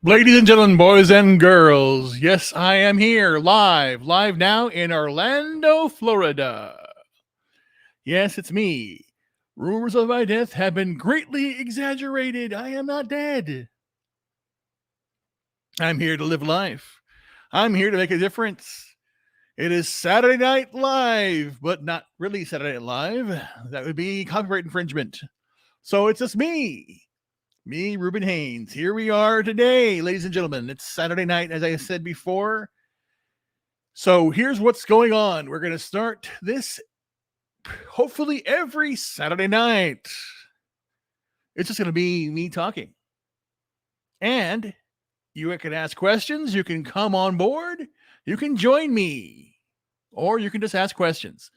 Ladies and gentlemen, boys and girls, yes, I am here live now in Orlando, Florida. Yes, it's me. Rumors of my death have been greatly exaggerated. I am not dead. I'm here to live life. I'm here to make a difference. It is Saturday Night Live, but not really Saturday Night Live. That would be copyright infringement. So it's just me, Reuben Haynes. Here we are today, ladies and gentlemen. It's Saturday night, as I said before. So here's what's going on. We're going to start this hopefully every Saturday night. It's just going to be me talking. And you can ask questions. You can come on board. You can join me. Or you can just ask questions.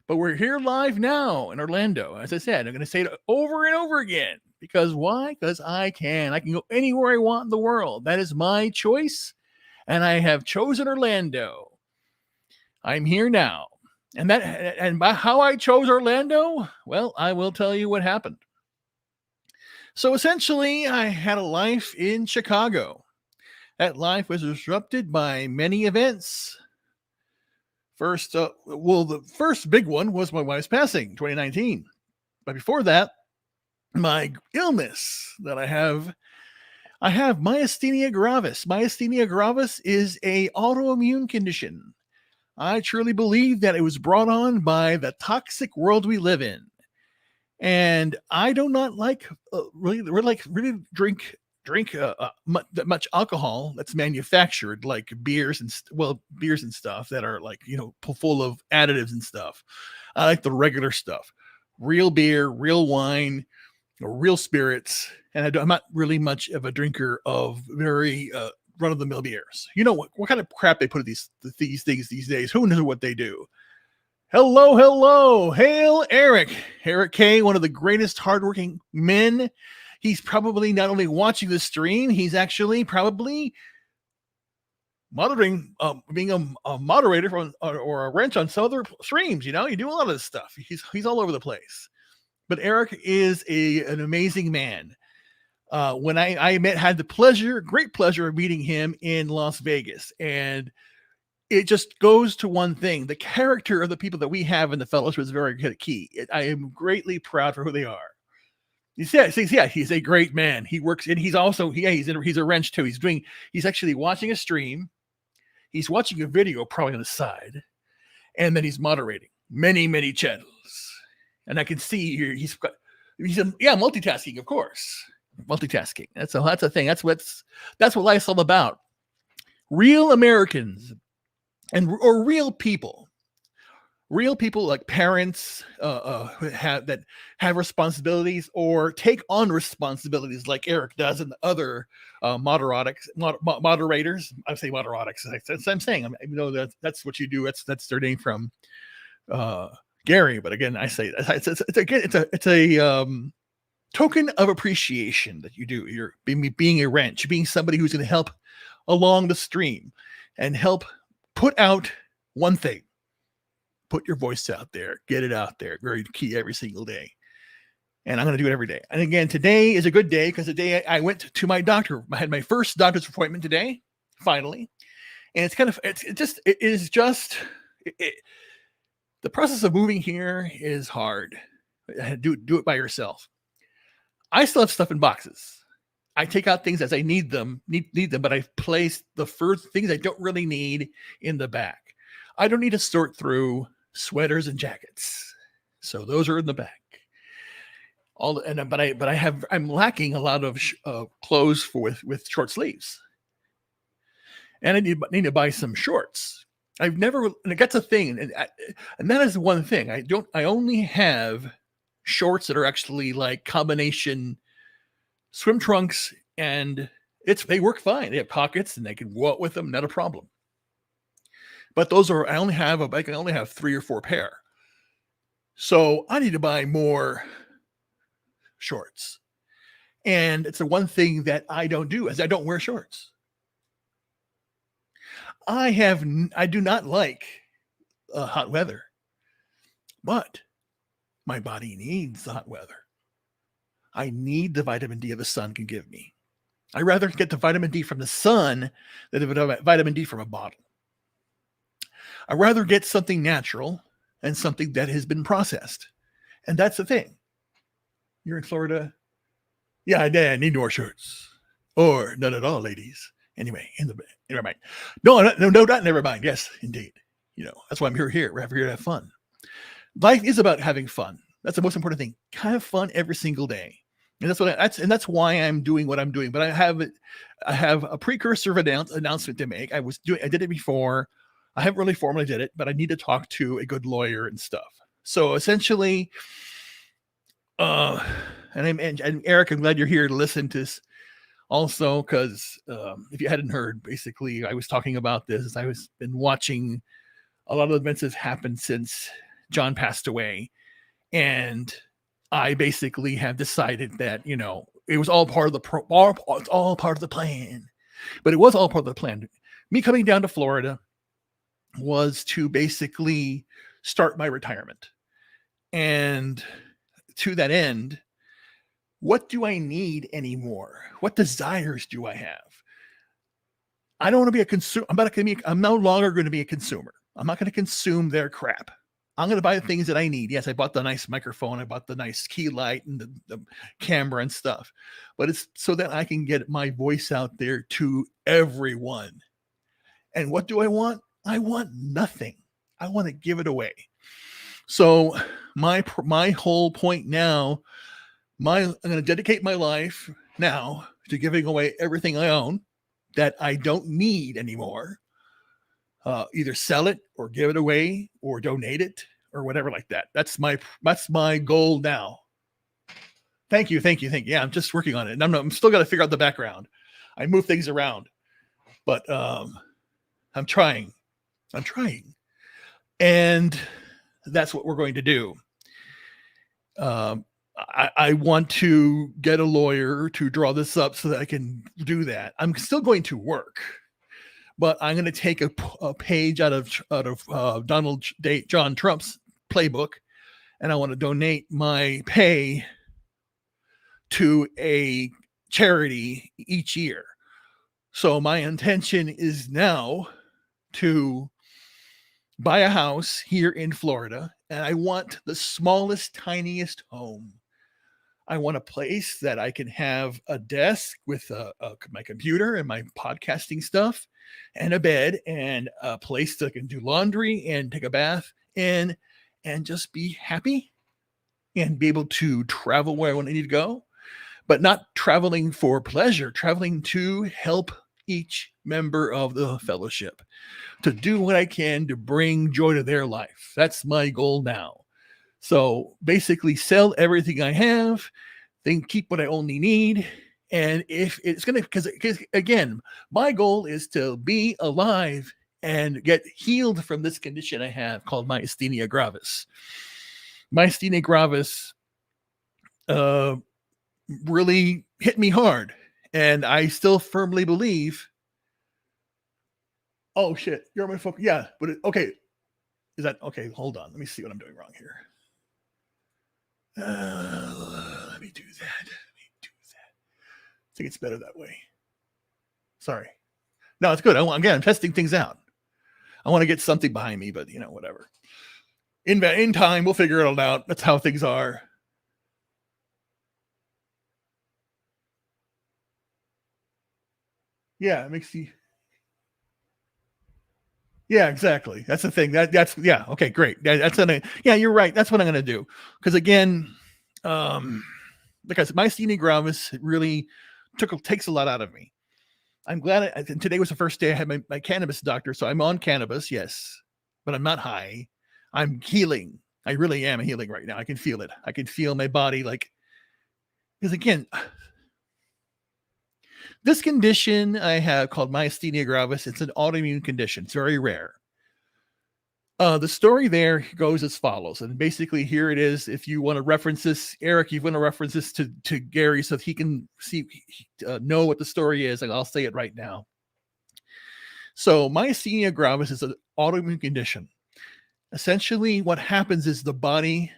But we're here live now in Orlando. As I said, I'm going to say it over and over again. Because why? Because I can. I can go anywhere I want in the world. That is my choice. And I have chosen Orlando. I'm here now. And by how I chose Orlando, well, I will tell you what happened. So essentially, I had a life in Chicago. That life was disrupted by many events. First, the first big one was my wife's passing, 2019. But before that, my illness that I have myasthenia gravis. Myasthenia gravis is a autoimmune condition. I truly believe that it was brought on by the toxic world we live in. And I do not like really drink much alcohol that's manufactured, like beers and stuff that are like, full of additives and stuff. I like the regular stuff, real beer, real wine, or real spirits. And I'm not really much of a drinker of very run-of-the-mill beers. You know what kind of crap they put in these things these days? Who knows what they do? Hello, hail Eric K, one of the greatest hardworking men. He's probably not only watching the stream, he's actually probably monitoring, being a moderator or a wrench on some other streams. You do a lot of this stuff. He's all over the place. But Eric is an amazing man. When I had the great pleasure of meeting him in Las Vegas, and it just goes to one thing: the character of the people that we have in the fellowship is very key. I am greatly proud for who they are. He's a great man. He works, and he's also he's a wrench too. He's actually watching a stream. He's watching a video probably on the side, and then he's moderating many channels. And I can see here he's multitasking, of course. Multitasking. That's a thing. That's what life's all about. Real Americans or real people like parents have responsibilities or take on responsibilities like Eric does, and the other moderators. I say moderatics. I'm saying, that's what you do. That's their name from Gary. But again, I say it's a token of appreciation that you do. You're being a wrench, being somebody who's going to help along the stream and help put out one thing. Put your voice out there, get it out there. Very key every single day. And I'm going to do it every day. And again, today is a good day because today I went to my doctor. I had my first doctor's appointment today, finally. And the process of moving here is hard. Do it by yourself. I still have stuff in boxes. I take out things as I need them, but I've placed the first things I don't really need in the back. I don't need to sort through sweaters and jackets, so those are in the back. I'm lacking a lot of clothes with short sleeves, and I need to buy some shorts. And that's a thing, and that is one thing. I only have shorts that are actually like combination swim trunks, and they work fine. They have pockets and they can go out with them, not a problem. But I only have 3 or 4 pair. So I need to buy more shorts. And it's the one thing that I don't do, is I don't wear shorts. I do not like hot weather, but my body needs the hot weather. I need the vitamin D the sun can give me. I'd rather get the vitamin D from the sun than the vitamin D from a bottle. I'd rather get something natural and something that has been processed. And that's the thing. You're in Florida. Yeah, I need more shirts. Or none at all, ladies. Anyway, never mind. No, never mind. Yes, indeed. That's why I'm here. We're here to have fun. Life is about having fun. That's the most important thing. Have fun every single day. And that's why I'm doing what I'm doing. But I have a precursor of announcement to make. I did it before. I haven't really formally did it, but I need to talk to a good lawyer and stuff. So essentially, and Eric, I'm glad you're here to listen to this also, because if you hadn't heard, basically I was talking about this. I was been watching a lot of events that have happened since John passed away, and I basically have decided that it was all part of it's all part of the plan. But it was all part of the plan. Me coming down to Florida was to basically start my retirement, and to that end, what do I need anymore? What desires do I have? I don't want to be a consumer. I'm no longer going to be a consumer. I'm not going to consume their crap. I'm going to buy the things that I need. Yes, I bought the nice microphone. I bought the nice key light and the camera and stuff. But it's so that I can get my voice out there to everyone. And what do I want? I want nothing. I want to give it away. So my whole point now, I'm going to dedicate my life now to giving away everything I own that I don't need anymore. Either sell it or give it away or donate it or whatever like that. That's my goal now. Thank you. Yeah, I'm just working on it. And I'm still got to figure out the background. I move things around, but I'm trying. And that's what we're going to do. I want to get a lawyer to draw this up so that I can do that. I'm still going to work, but I'm going to take a page out of John Trump's playbook, and I want to donate my pay to a charity each year. So my intention is now to buy a house here in Florida, and I want the smallest, tiniest home. I want a place that I can have a desk with my computer and my podcasting stuff, and a bed, and a place that I can do laundry and take a bath in, and just be happy and be able to travel where I need to go, but not traveling for pleasure, traveling to help each member of the fellowship, to do what I can to bring joy to their life. That's my goal now. So basically sell everything I have, then keep what I only need. And if it's going to, because again, my goal is to be alive and get healed from this condition I have called Myasthenia Gravis. Myasthenia Gravis really hit me hard. And I still firmly believe, oh shit, you're on my phone. Yeah, but okay. Is that okay? Hold on. Let me see what I'm doing wrong here. Let me do that. I think it's better that way. Sorry. No, it's good. I'm testing things out. I want to get something behind me, but whatever. In time, we'll figure it all out. That's how things are. Yeah, it makes you. Yeah, exactly. That's the thing. That's yeah. Okay, great. Yeah, you're right. That's what I'm going to do. Because again, because myasthenia gravis really takes a lot out of me. I'm glad today was the first day I had my cannabis doctor, so I'm on cannabis, yes, but I'm not high. I'm healing. I really am healing right now. I can feel it. I can feel my body because again, this condition I have called myasthenia gravis, it's an autoimmune condition. It's very rare. The story there goes as follows. And basically here it is. If you want to reference this, Eric, you want to reference this to Gary so that he can know what the story is. And I'll say it right now. So myasthenia gravis is an autoimmune condition. Essentially what happens is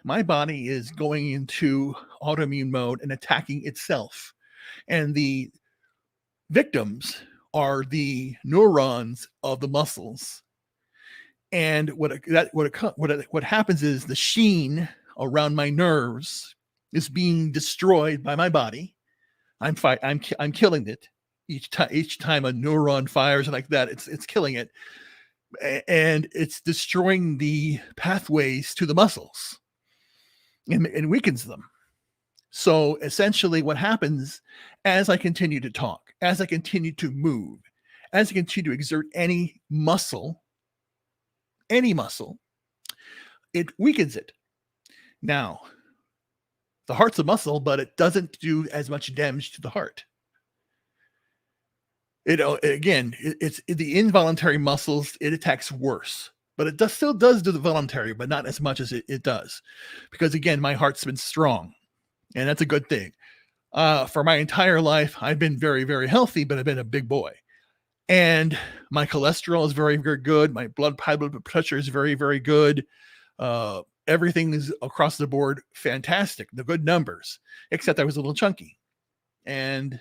my body is going into autoimmune mode and attacking itself. And the Victims are the neurons of the muscles. And what happens is the sheen around my nerves is being destroyed by my body. I'm killing it each time a neuron fires like that. It's killing it, and it's destroying the pathways to the muscles and weakens them. So essentially, what happens as I continue to talk, as I continue to move, as I continue to exert any muscle, it weakens it. Now, the heart's a muscle, but it doesn't do as much damage to the heart. It's the involuntary muscles, it attacks worse, but it still does do the voluntary, but not as much as it does. Because again, my heart's been strong, and that's a good thing. For my entire life, I've been very, very healthy, but I've been a big boy. And my cholesterol is very, very good. My high blood pressure is very, very good. Everything is across the board fantastic. The good numbers, except I was a little chunky, and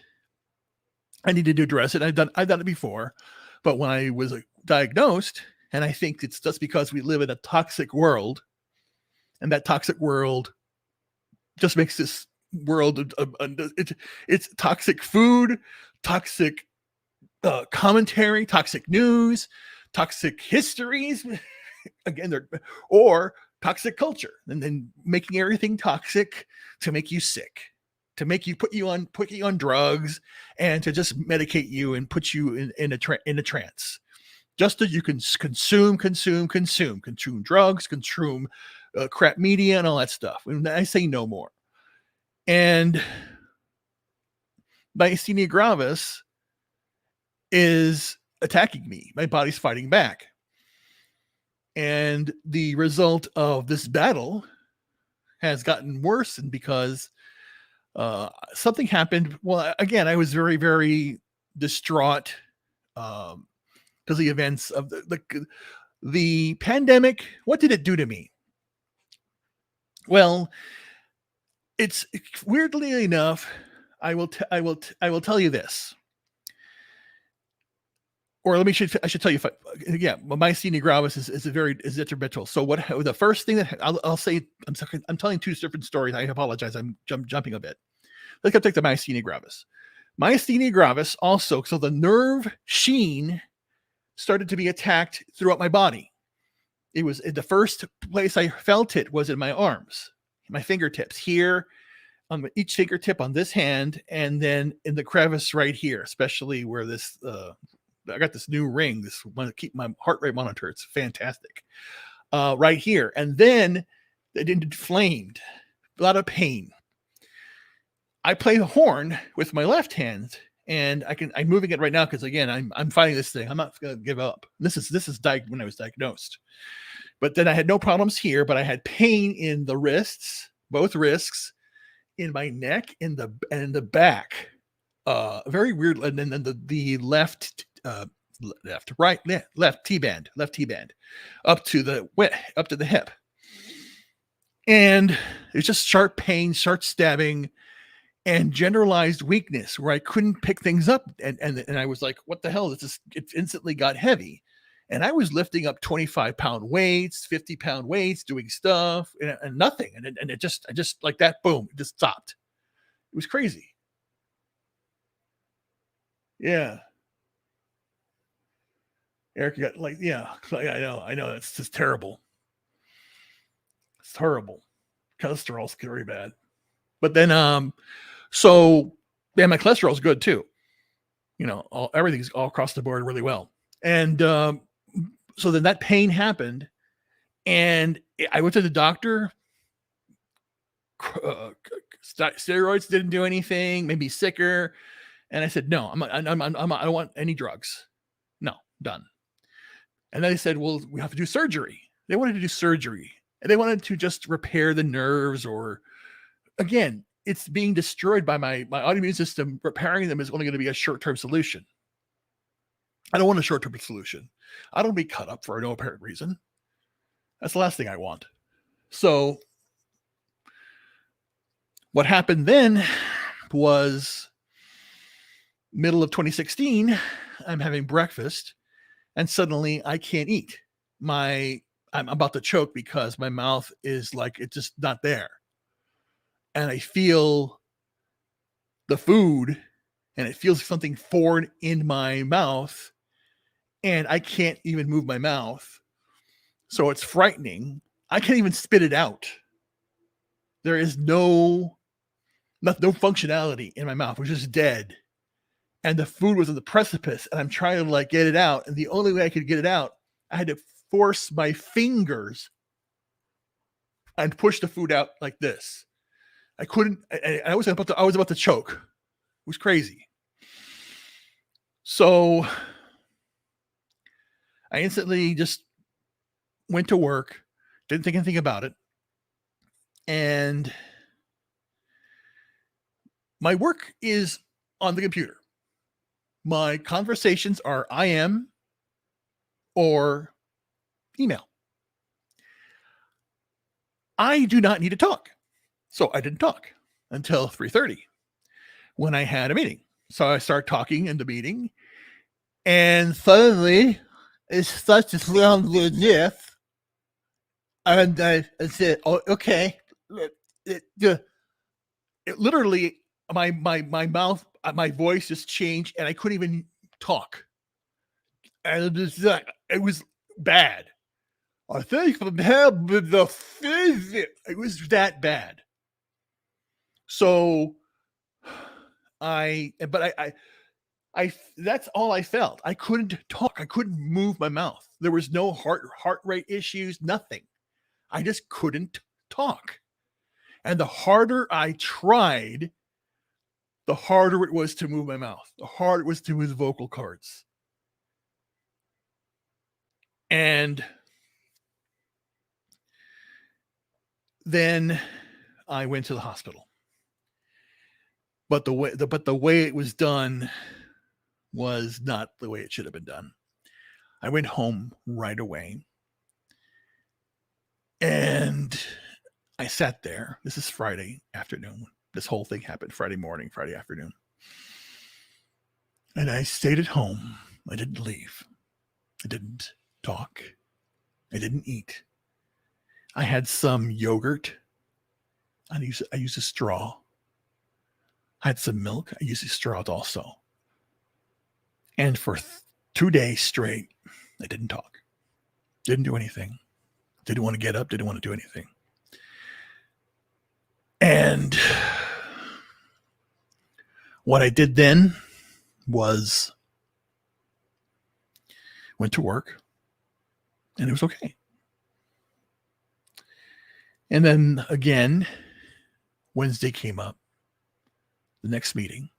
I needed to address it. I've done it before, but when I was diagnosed, and I think it's just because we live in a toxic world, and that toxic world just makes this world it's toxic food, toxic commentary, toxic news, toxic histories, again, or toxic culture, and then making everything toxic to make you sick, to make you put you on drugs, and to just medicate you and put you in a trance, just that you can consume drugs, consume crap media and all that stuff. And I say no more. And myasthenia gravis is attacking me. My body's fighting back. And the result of this battle has gotten worse, and because something happened. Well, again, I was very, very distraught because the events of the pandemic. What did it do to me? Well, it's weirdly enough, I will tell you this. Or I should tell you, myasthenia gravis is detrimental. So the first thing that I'll say, I'm telling two different stories. I apologize. I'm jumping a bit. Let's go take the myasthenia gravis. Myasthenia gravis also, so the nerve sheen started to be attacked throughout my body. It was the first place I felt it was in my arms, my fingertips here, on each fingertip on this hand, and then in the crevice right here, especially where this. I got this new ring, this one to keep my heart rate monitor. It's fantastic. Right here. And then it inflamed, a lot of pain. I play the horn with my left hand, and I'm moving it right now because again, I'm fighting this thing. I'm not going to give up. This is when I was diagnosed. But then I had no problems here, but I had pain in the wrists, both wrists, in my neck, and the back. Very weird. And then the left T-band up to the hip, and it's just sharp pain, sharp stabbing, and generalized weakness where I couldn't pick things up, and I was like, what the hell? It instantly got heavy, and I was lifting up 25-pound weights, 50-pound weights, doing stuff, and nothing, and I just like that, boom, it just stopped. It was crazy. Yeah. Eric got I know. It's just terrible. It's terrible. Cholesterol's very bad. But then, my cholesterol's good too. Everything's all across the board really well. And so then that pain happened, and I went to the doctor. Steroids didn't do anything. Made me sicker. And I said, no, I don't want any drugs. No, done. And then they said, well, we have to do surgery. They wanted to do surgery, and they wanted to just repair the nerves, or again, it's being destroyed by my autoimmune system. Repairing them is only going to be a short-term solution. I don't want a short-term solution. I don't want to be cut up for no apparent reason. That's the last thing I want. So what happened then was Middle of 2016, I'm having breakfast and suddenly I can't eat. I'm about to choke because my mouth is like it's just not there. And I feel the food and it feels something foreign in my mouth and I can't even move my mouth. So it's frightening. I can't even spit it out. There is no functionality in my mouth. It was just dead. And the food was on the precipice and I'm trying to like get it out. And the only way I could get it out, I had to force my fingers and push the food out like this. I couldn't. I was about to choke. It was crazy. So I instantly just went to work, didn't think anything about it, and my work is on the computer. My conversations are IM or email. I do not need to talk. So I didn't talk until 3:30 when I had a meeting. So I start talking in the meeting and suddenly it starts to sound legit. And I said, oh, okay. It literally, my mouth, my voice just changed and I couldn't even talk. And it was bad. I think I'm having the physics. It was that bad. So I that's all I felt. I couldn't talk. I couldn't move my mouth. There was no heart rate issues, nothing. I just couldn't talk. And the harder I tried, the harder it was to move my mouth. The harder it was to move the vocal cords. And then I went to the hospital. But the way it was done was not the way it should have been done. I went home right away. And I sat there. This is Friday afternoon. This whole thing happened Friday morning, Friday afternoon. And I stayed at home. I didn't leave. I didn't talk. I didn't eat. I had some yogurt. I used a straw. I had some milk. I used a straw also. And for 2 days straight, I didn't talk. Didn't do anything. Didn't want to get up. Didn't want to do anything. And what I did then was went to work and it was okay. And then again, Wednesday came up, the next meeting,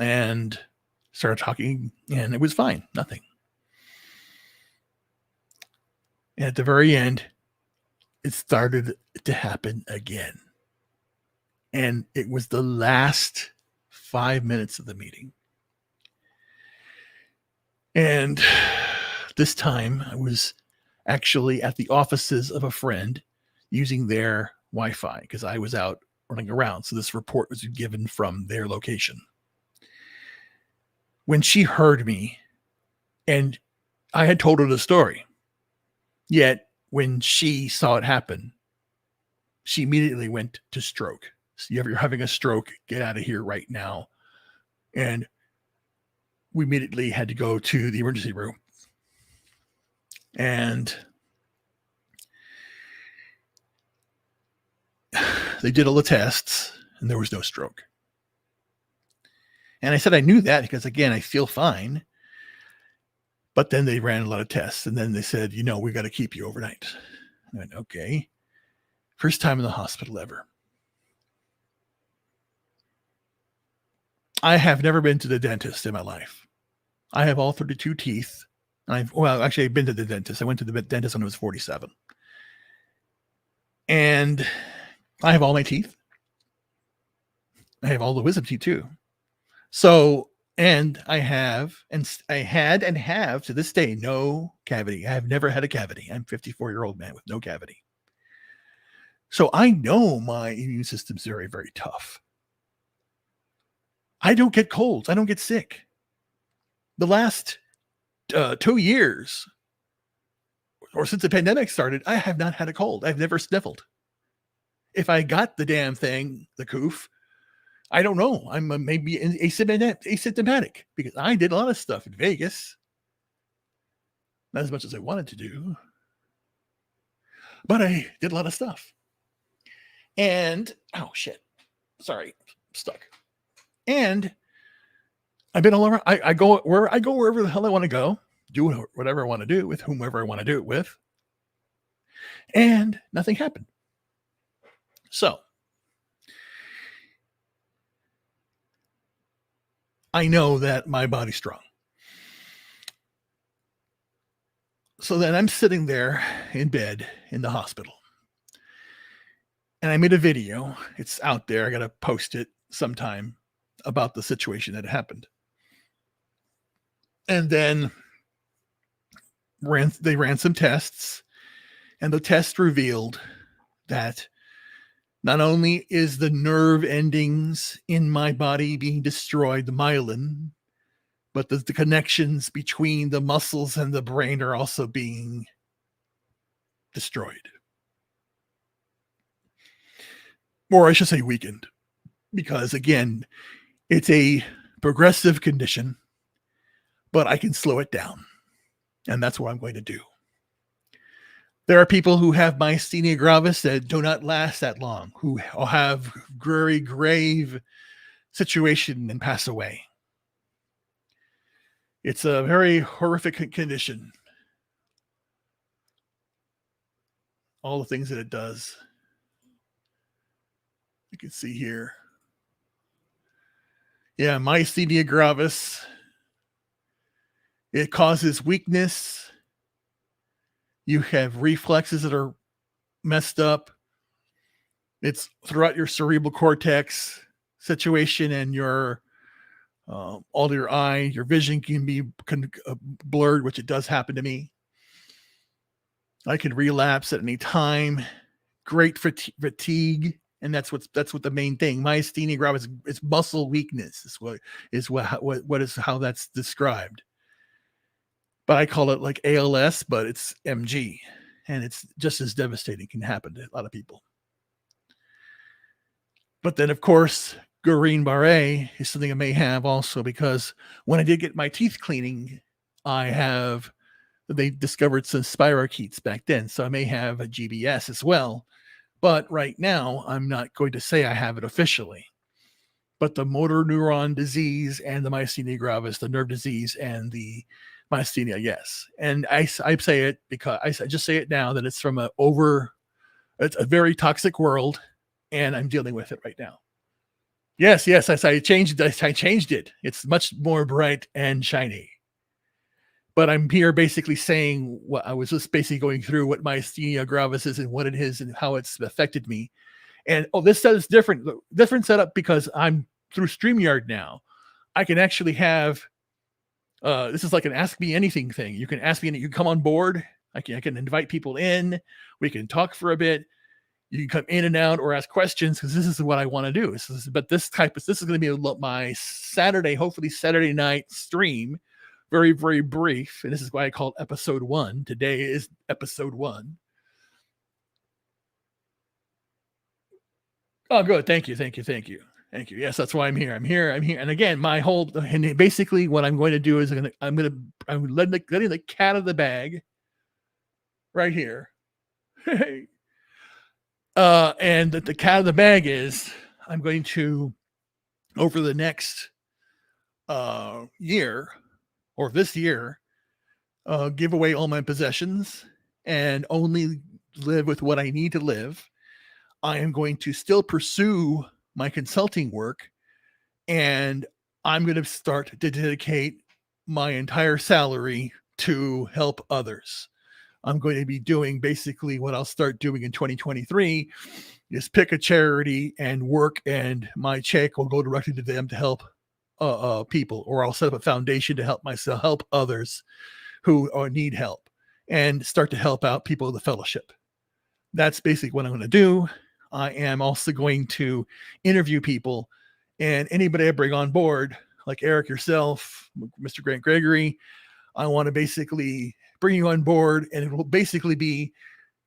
and started talking and it was fine, nothing. And at the very end, it started to happen again. And it was the last 5 minutes of the meeting. And this time I was actually at the offices of a friend using their Wi-Fi because I was out running around. So this report was given from their location. When she heard me, and I had told her the story, yet when she saw it happen, she immediately went to stroke. So you're having a stroke, get out of here right now. And we immediately had to go to the emergency room. And they did all the tests and there was no stroke. And I said I knew that because, again, I feel fine. But then they ran a lot of tests and then they said, we got to keep you overnight. I went, okay. First time in the hospital ever. I have never been to the dentist in my life. I have all 32 teeth. I've been to the dentist. I went to the dentist when I was 47. And I have all my teeth. I have all the wisdom teeth too. So, and I had and have to this day no cavity. I have never had a cavity. I'm a 54-year-old man with no cavity. So I know my immune system's very, very tough. I don't get colds. I don't get sick. The last 2 years, or since the pandemic started, I have not had a cold. I've never sniffled. If I got the damn thing, the coof, I don't know. I'm maybe asymptomatic because I did a lot of stuff in Vegas. Not as much as I wanted to do, but I did a lot of stuff. And, oh shit. Sorry, I'm stuck. And I've been all around. I go wherever the hell I want to go, do whatever I want to do with whomever I want to do it with. And nothing happened. So I know that my body's strong. So then I'm sitting there in bed in the hospital. And I made a video. It's out there. I got to post it sometime about the situation that happened. And then they ran some tests, and the test revealed that not only is the nerve endings in my body being destroyed, the myelin, but the connections between the muscles and the brain are also being destroyed. Or I should say weakened, because again, it's a progressive condition, but I can slow it down. And that's what I'm going to do. There are people who have myasthenia gravis that do not last that long, who have very grave situation and pass away. It's a very horrific condition. All the things that it does. You can see here. Yeah, myasthenia gravis. It causes weakness. You have reflexes that are messed up. It's throughout your cerebral cortex situation, and your all your eye, your vision can be blurred, which it does happen to me. I can relapse at any time. Great fatigue, and that's what the main thing. Myasthenia gravis is muscle weakness. Is how that's described. But I call it like ALS, but it's MG, and it's just as devastating. Can happen to a lot of people. But then, of course, Guillain-Barré is something I may have also, because when I did get my teeth cleaning, they discovered some spirochetes back then, so I may have a GBS as well. But right now, I'm not going to say I have it officially. But the motor neuron disease and the myasthenia gravis, the nerve disease and the myasthenia, yes. And I say it because I just say it now that it's it's a very toxic world, and I'm dealing with it right now. Yes, I changed it. It's much more bright and shiny. But I'm here basically saying what I was just basically going through what myasthenia gravis is and what it is and how it's affected me. And this is different setup because I'm through StreamYard now. I can actually have this is like an ask me anything thing. You can ask me, you can come on board. I can invite people in. We can talk for a bit. You can come in and out or ask questions, because this is what I want to do. This is going to be my Saturday, hopefully Saturday night stream. Very, very brief. And this is why I call it episode 1. Today is episode 1. Oh, good. Thank you. Yes, that's why I'm here. And again, and basically what I'm going to do is I'm letting the cat out of the bag right here. And the cat out of the bag is I'm going to, over the next year, or this year, give away all my possessions and only live with what I need to live. I am going to still pursue my consulting work, and I'm going to start to dedicate my entire salary to help others. I'm going to be doing basically what I'll start doing in 2023 is pick a charity and work, and my check will go directly to them to help people, or I'll set up a foundation to help others who need help, and start to help out people in the fellowship. That's basically what I'm going to do. I am also going to interview people And anybody I bring on board, like Eric, yourself, Mr. Grant Gregory, I want to basically bring you on board, and it will basically be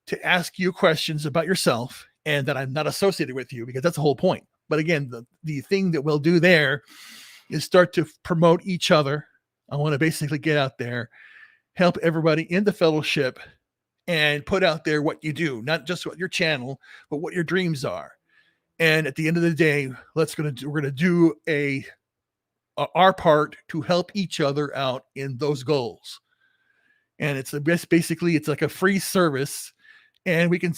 to ask you questions about yourself and that I'm not associated with you, because that's the whole point. But again, the thing that we'll do there is start to promote each other. I want to basically get out there, help everybody in the fellowship, and put out there what you do, not just what your channel, but what your dreams are. And at the end of the day, we're going to do our part to help each other out in those goals. And it's basically it's like a free service, and we can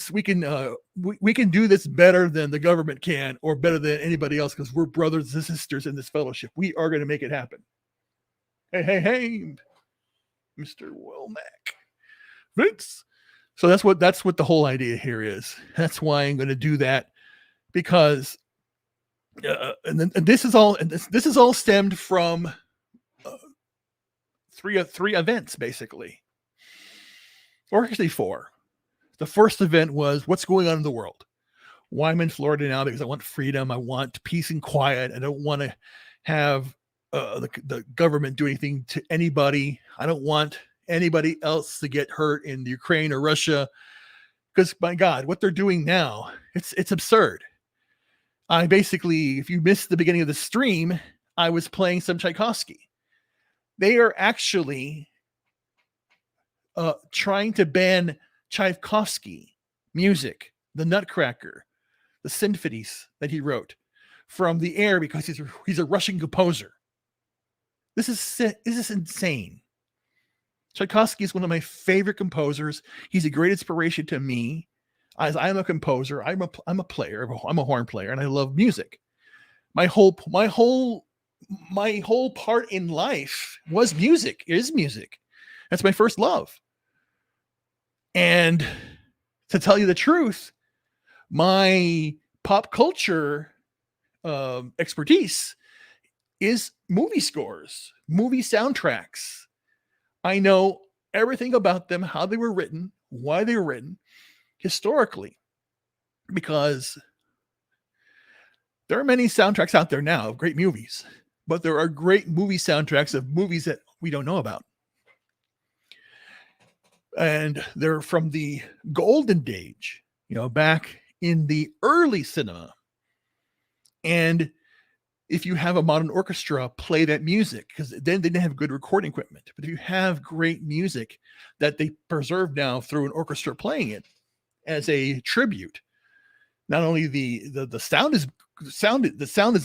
do this better than the government can, or better than anybody else, because we're brothers and sisters in this fellowship. We are going to make it happen. Hey, Mr. Womack, Vince. So that's what the whole idea here is. That's why I'm going to do that, because and this is all stemmed from three events, basically, or actually four. The first event was what's going on in the world. Why I'm in Florida now, because I want freedom. I want peace and quiet. I don't want to have the government do anything to anybody. I don't want anybody else to get hurt in Ukraine or Russia, because my God, what they're doing now, it's absurd. I basically, if you missed the beginning of the stream, I was playing some Tchaikovsky. They are actually trying to ban Tchaikovsky music, the Nutcracker, the symphonies that he wrote, from the air, because he's a Russian composer. This is insane. Tchaikovsky is one of my favorite composers. He's a great inspiration to me, as I'm a composer. I'm a player. I'm a horn player, and I love music. My whole part in life was music. Is music. That's my first love. And to tell you the truth, my pop culture expertise is movie scores, movie soundtracks. I know everything about them, how they were written, why they were written, historically, because there are many soundtracks out there now of great movies, but there are great movie soundtracks of movies that we don't know about. And they're from the golden age, back in the early cinema. And if you have a modern orchestra play that music, because then they didn't have good recording equipment, but if you have great music that they preserve now through an orchestra playing it as a tribute, not only the sound is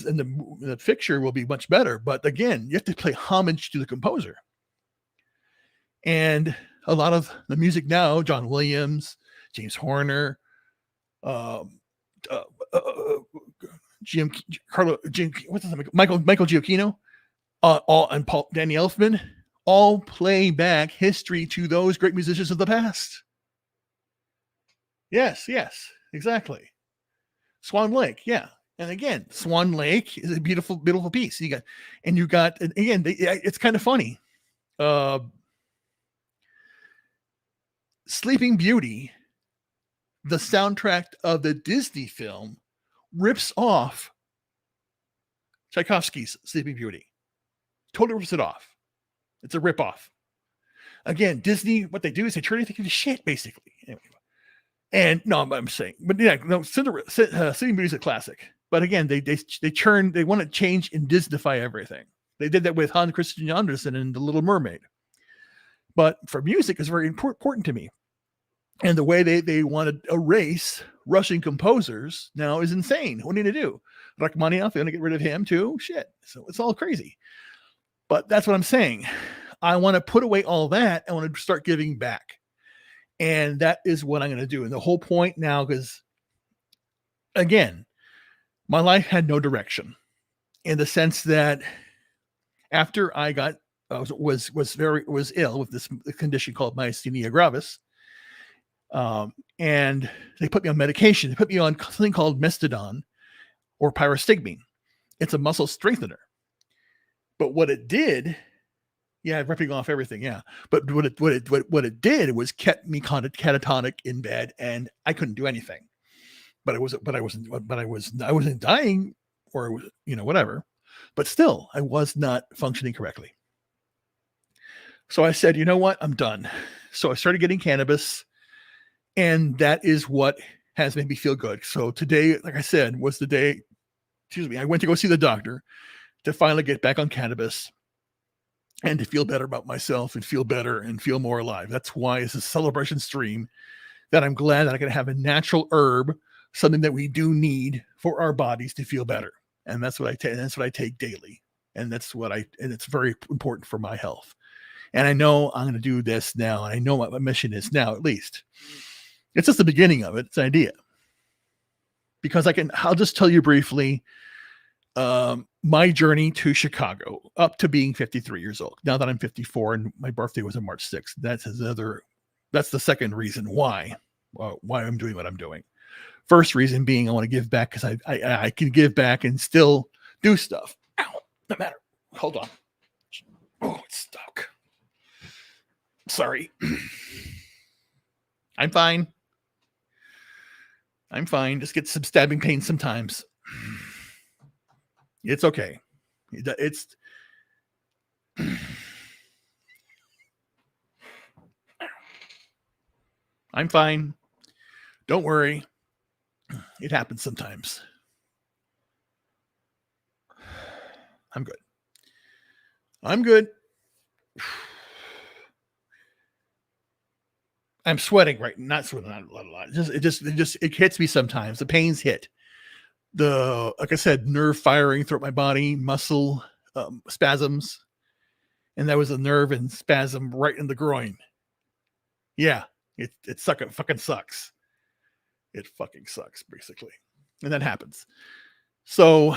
in the picture will be much better, but again, you have to play homage to the composer. And a lot of the music now, John Williams, James Horner, Michael Giacchino, and Danny Elfman, all play back history to those great musicians of the past. Yes, exactly. Swan Lake, yeah. And again, Swan Lake is a beautiful, beautiful piece. It's kind of funny. Sleeping Beauty, the soundtrack of the Disney film, rips off Tchaikovsky's Sleeping Beauty. Totally rips it off. It's a rip-off. Again, Disney, what they do is they turn anything into shit, basically. Anyway. And no, I'm saying, but yeah, no, Sleeping Beauty is a classic. But again, they want to change and Disneyfy everything. They did that with Hans Christian Andersen and The Little Mermaid. But for music, it's very important to me. And the way they want to erase Russian composers now is insane. What are you going to do? Rachmaninoff, they're going to get rid of him too? Shit. So it's all crazy. But that's what I'm saying. I want to put away all that. I want to start giving back. And that is what I'm going to do. And the whole point now, because again, my life had no direction, in the sense that after I was ill with this condition called Myasthenia Gravis, and they put me on medication. They put me on something called Mestodon or pyrostigmine. It's a muscle strengthener. But what it did, ripping off everything, yeah. But what it did was kept me catatonic in bed, and I couldn't do anything. But I wasn't dying or, whatever. But still, I was not functioning correctly. So I said, you know what? I'm done. So I started getting cannabis, and that is what has made me feel good. So today, like I said, was the day, I went to go see the doctor to finally get back on cannabis and to feel better about myself and feel better and feel more alive. That's why it's a celebration stream, that I'm glad that I can have a natural herb, something that we do need for our bodies to feel better. And that's what I take. That's what I take daily. And it's very important for my health. And I know I'm going to do this now. And I know what my mission is now, at least. It's just the beginning of it. It's an idea. Because I'll just tell you briefly, my journey to Chicago up to being 53 years old. Now that I'm 54 and my birthday was on March 6th, that's the second reason why I'm doing what I'm doing. First reason being I want to give back, because I can give back and still do stuff. Ow, no matter. Hold on. Oh, it's stuck. Sorry. I'm fine. Just get some stabbing pain sometimes. It's okay. I'm fine. Don't worry. It happens sometimes. I'm good. I'm sweating right. Not sweating a lot. It hits me sometimes. The pains hit. Like I said, nerve firing throughout my body, muscle spasms, and that was a nerve and spasm right in the groin. Yeah, it fucking sucks. It fucking sucks, basically, and that happens. So,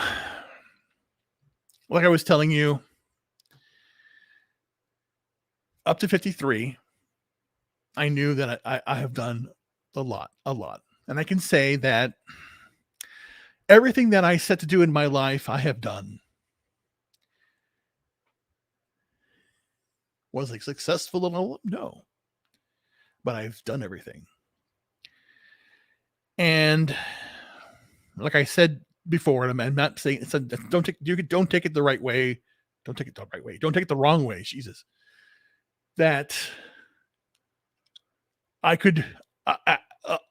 like I was telling you, up to 53, I knew that I have done a lot, and I can say that everything that I set to do in my life, I have done. Was I successful in all? No. But I've done everything. And like I said before, and I'm not saying don't take it the right way. Don't take it the right way. Don't take it the wrong way. Jesus. That I could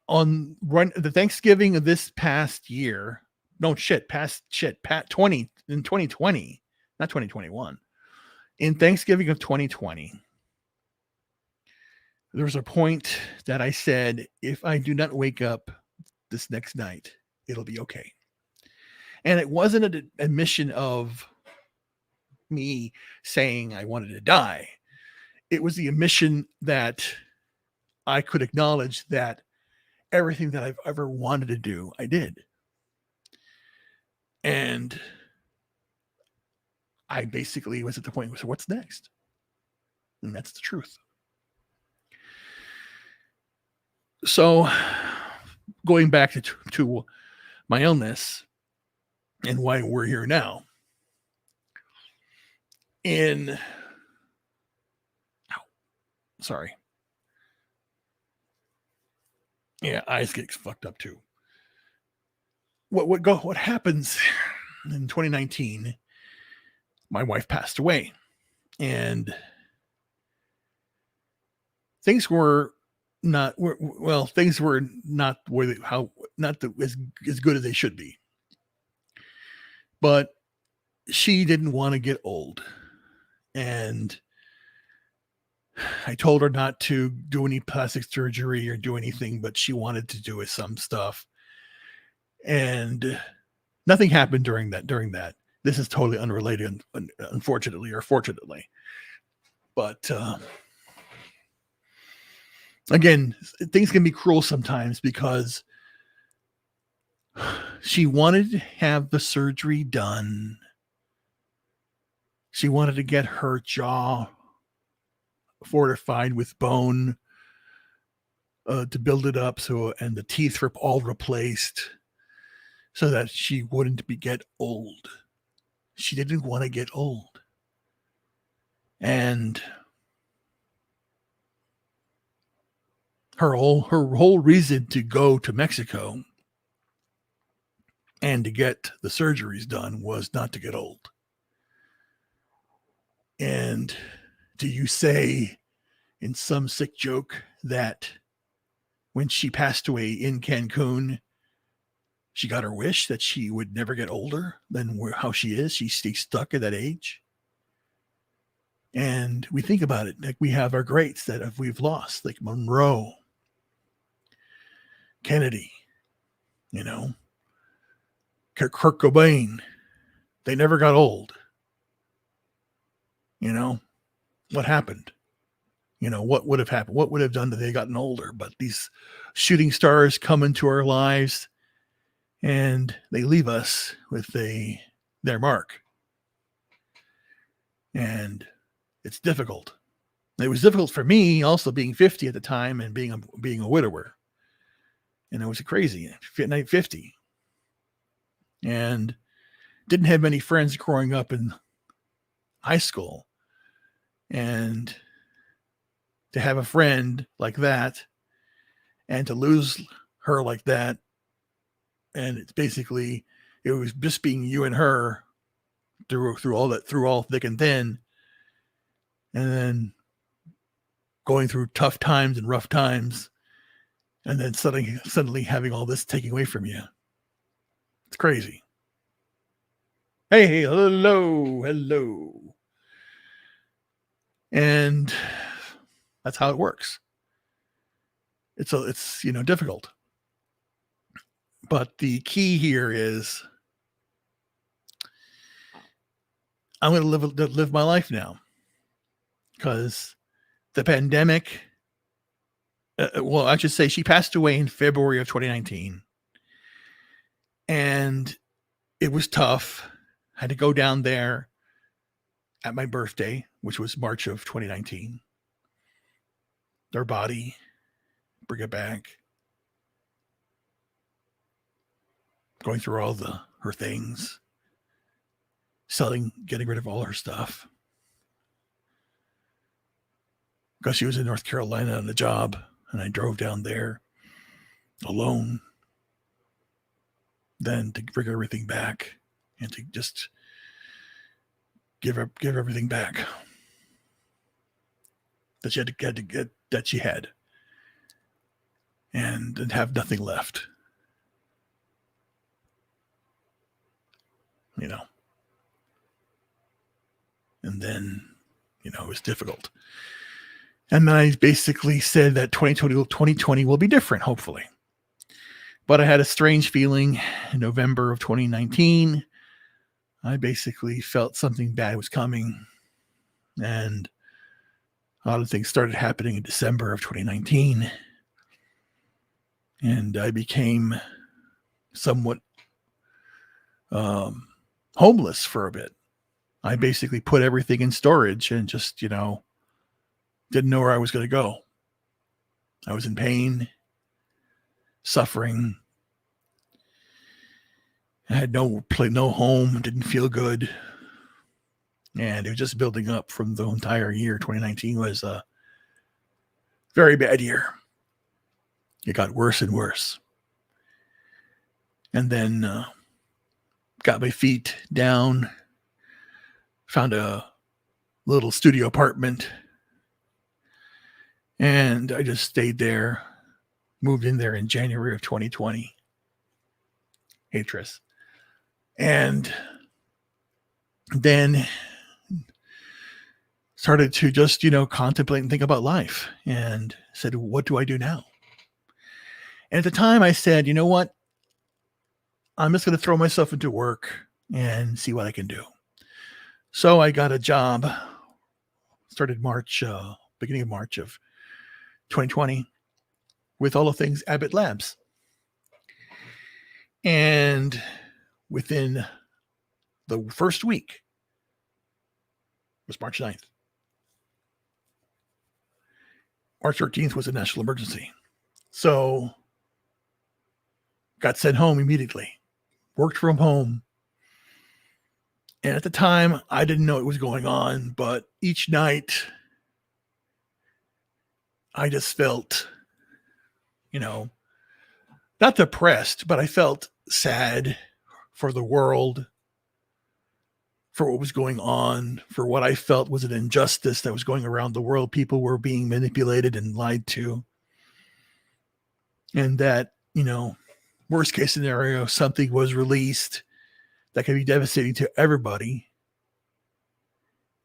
on the Thanksgiving of this past year. No shit, past 20 in 2020, not 2021. In Thanksgiving of 2020, there was a point that I said, if I do not wake up this next night, it'll be okay. And it wasn't an admission of me saying I wanted to die. It was the admission that I could acknowledge that everything that I've ever wanted to do, I did. And I basically was at the point, so what's next? And that's the truth. So going back to my illness and why we're here now. Sorry. Yeah, eyes get fucked up too. What happens in 2019? My wife passed away, and things were not things were not as good as they should be. But she didn't want to get old, and I told her not to do any plastic surgery or do anything, but she wanted to do some stuff. And nothing happened during that. This is totally unrelated, unfortunately or fortunately. But again, things can be cruel sometimes, because she wanted to have the surgery done. She wanted to get her jaw fortified with bone to build it up, and the teeth were all replaced so that she wouldn't get old. She didn't want to get old. And her whole reason to go to Mexico and to get the surgeries done was not to get old. And do you say in some sick joke that when she passed away in Cancun, she got her wish that she would never get older than how she is? She stays stuck at that age. And we think about it like we have our greats that we've lost, like Monroe, Kennedy, Kurt Cobain. They never got old. What happened? What would have happened? What would have done that they gotten older? But these shooting stars come into our lives and they leave us with their mark. And it's difficult. It was difficult for me also being 50 at the time and being a widower. And it was crazy, 50. And didn't have many friends growing up in high school. And to have a friend like that and to lose her like that, and it's basically, it was just being you and her through all thick and thin, and then going through tough times and rough times, and then suddenly having all this taken away from you. It's crazy. Hey, hello. And that's how it works. It's difficult. But the key here is I'm going to live my life now, because the pandemic, I should say she passed away in February of 2019, and it was tough. I had to go down there at my birthday, which was March of 2019. Their body, bring it back, going through all her things, getting rid of all her stuff, because she was in North Carolina on a job, and I drove down there alone, then to bring everything back and to just give everything back that she had to get, that she had, and have nothing left. And then, it was difficult. And then I basically said that 2020 will be different, hopefully. But I had a strange feeling in November of 2019. I basically felt something bad was coming. And a lot of things started happening in December of 2019. And I became somewhat homeless for a bit. I basically put everything in storage and just, didn't know where I was going to go. I was in pain, suffering. I had no home, didn't feel good. And it was just building up from the entire year. 2019 was a very bad year. It got worse and worse. And then got my feet down, found a little studio apartment, and I just stayed there, moved in there in January of 2020. Hey, Tris. And then started to just, contemplate and think about life, and said, what do I do now? And at the time I said, you know what? I'm just going to throw myself into work and see what I can do. So I got a job, started beginning of March of 2020, with all the things Abbott Labs. And within the first week, it was March 9th. March 13th was a national emergency. So got sent home immediately, worked from home. And at the time, I didn't know what was going on, but each night I just felt, not depressed, but I felt sad, for the world, for what was going on, for what I felt was an injustice that was going around the world. People were being manipulated and lied to. And that, worst case scenario, something was released that could be devastating to everybody.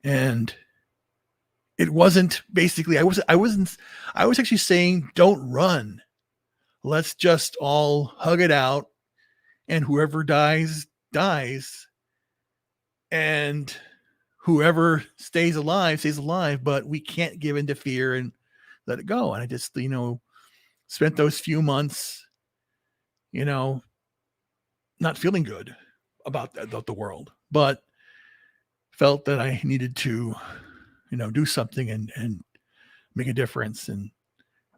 And it wasn't basically, I was actually saying, don't run. Let's just all hug it out, and whoever dies, dies. And whoever stays alive, but we can't give in to fear and let it go. And I just, spent those few months, not feeling good about the world, but felt that I needed to, do something and make a difference, and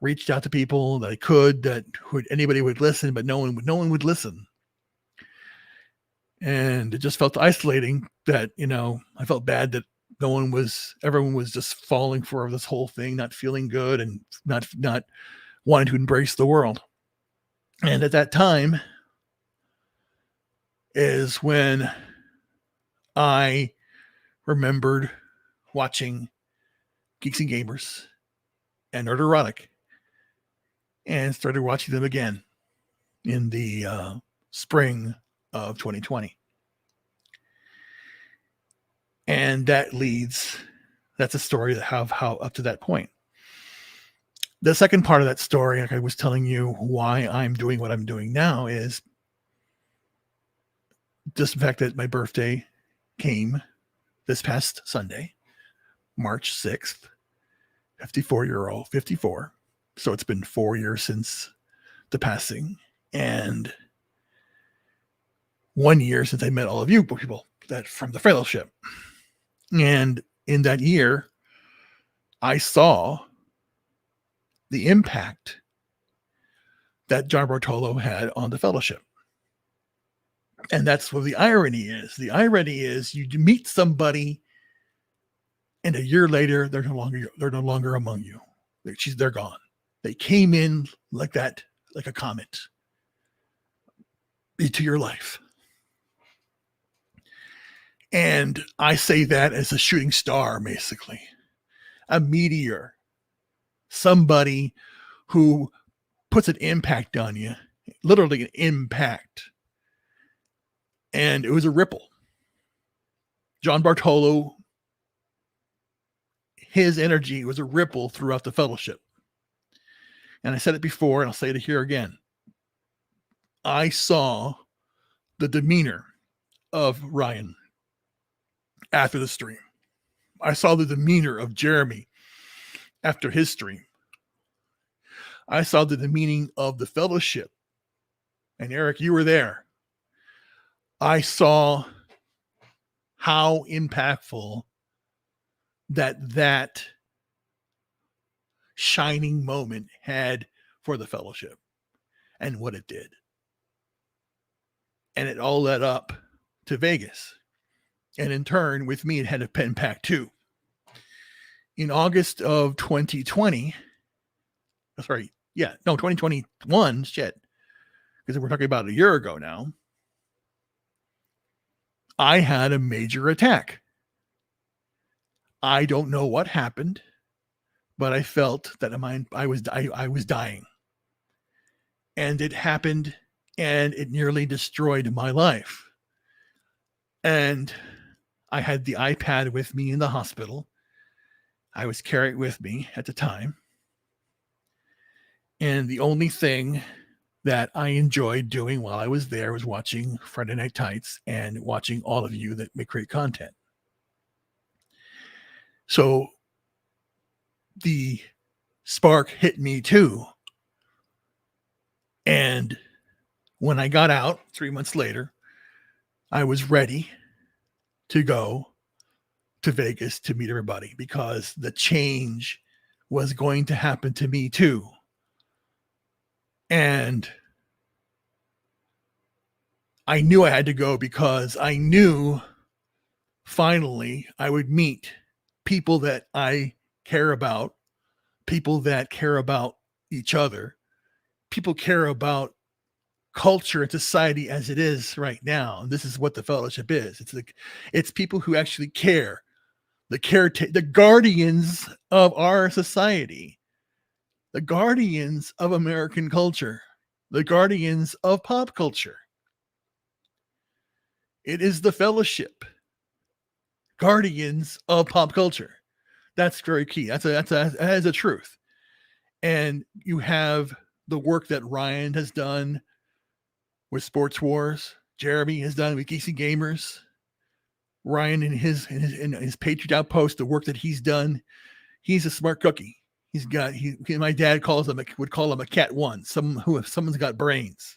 reached out to people that I could, anybody would listen, but no one would listen. And it just felt isolating that, I felt bad that everyone was just falling for this whole thing, not feeling good and not wanting to embrace the world. And at that time is when I remembered watching Geeks and Gamers and Nerd Erotic, and started watching them again in the spring of 2020. And that's a story that how up to that point. The second part of that story, like I was telling you why I'm doing what I'm doing now, is just the fact that my birthday came this past Sunday, March 6th, 54. So it's been 4 years since the passing, and 1 year since I met all of you people that from the fellowship. And in that year, I saw the impact that John Bartolo had on the fellowship. And that's what the irony is. The irony is you meet somebody, and a year later, they're no longer among you. They're gone. They came in like that, like a comet into your life. And I say that as a shooting star, basically. A meteor. Somebody who puts an impact on you. Literally an impact. And it was a ripple. John Bartolo, his energy was a ripple throughout the fellowship. And I said it before, and I'll say it here again. I saw the demeanor of Ryan after the stream. I saw the demeanor of Jeremy after his stream. I saw the demeaning of the fellowship. And Eric, you were there. I saw how impactful that shining moment had for the fellowship and what it did. And it all led up to Vegas. And in turn, with me, it had an impact too. In August of 2020, 2021, because we're talking about a year ago now, I had a major attack. I don't know what happened, but I felt that I was dying. And it happened, and it nearly destroyed my life. And I had the iPad with me in the hospital. I was carrying it with me at the time. And the only thing that I enjoyed doing while I was there was watching Friday Night Tights and watching all of you that make great content. So the spark hit me too. And when I got out 3 months later, I was ready to go to Vegas to meet everybody, because the change was going to happen to me too. And I knew I had to go, because I knew finally I would meet people that I care about, people that care about each other, people care about culture and society as it is right now. This is what the fellowship is. It's people who actually care, the guardians of our society, the guardians of American culture, the guardians of pop culture. It is the fellowship, guardians of pop culture. That's very key. That is a truth. And you have the work that Ryan has done with Sports Wars, Jeremy has done with Geeksy Gamers, Ryan in his Patriot Outpost, the work that he's done. He's a smart cookie. He's got my dad would call him a cat one. Someone's got brains.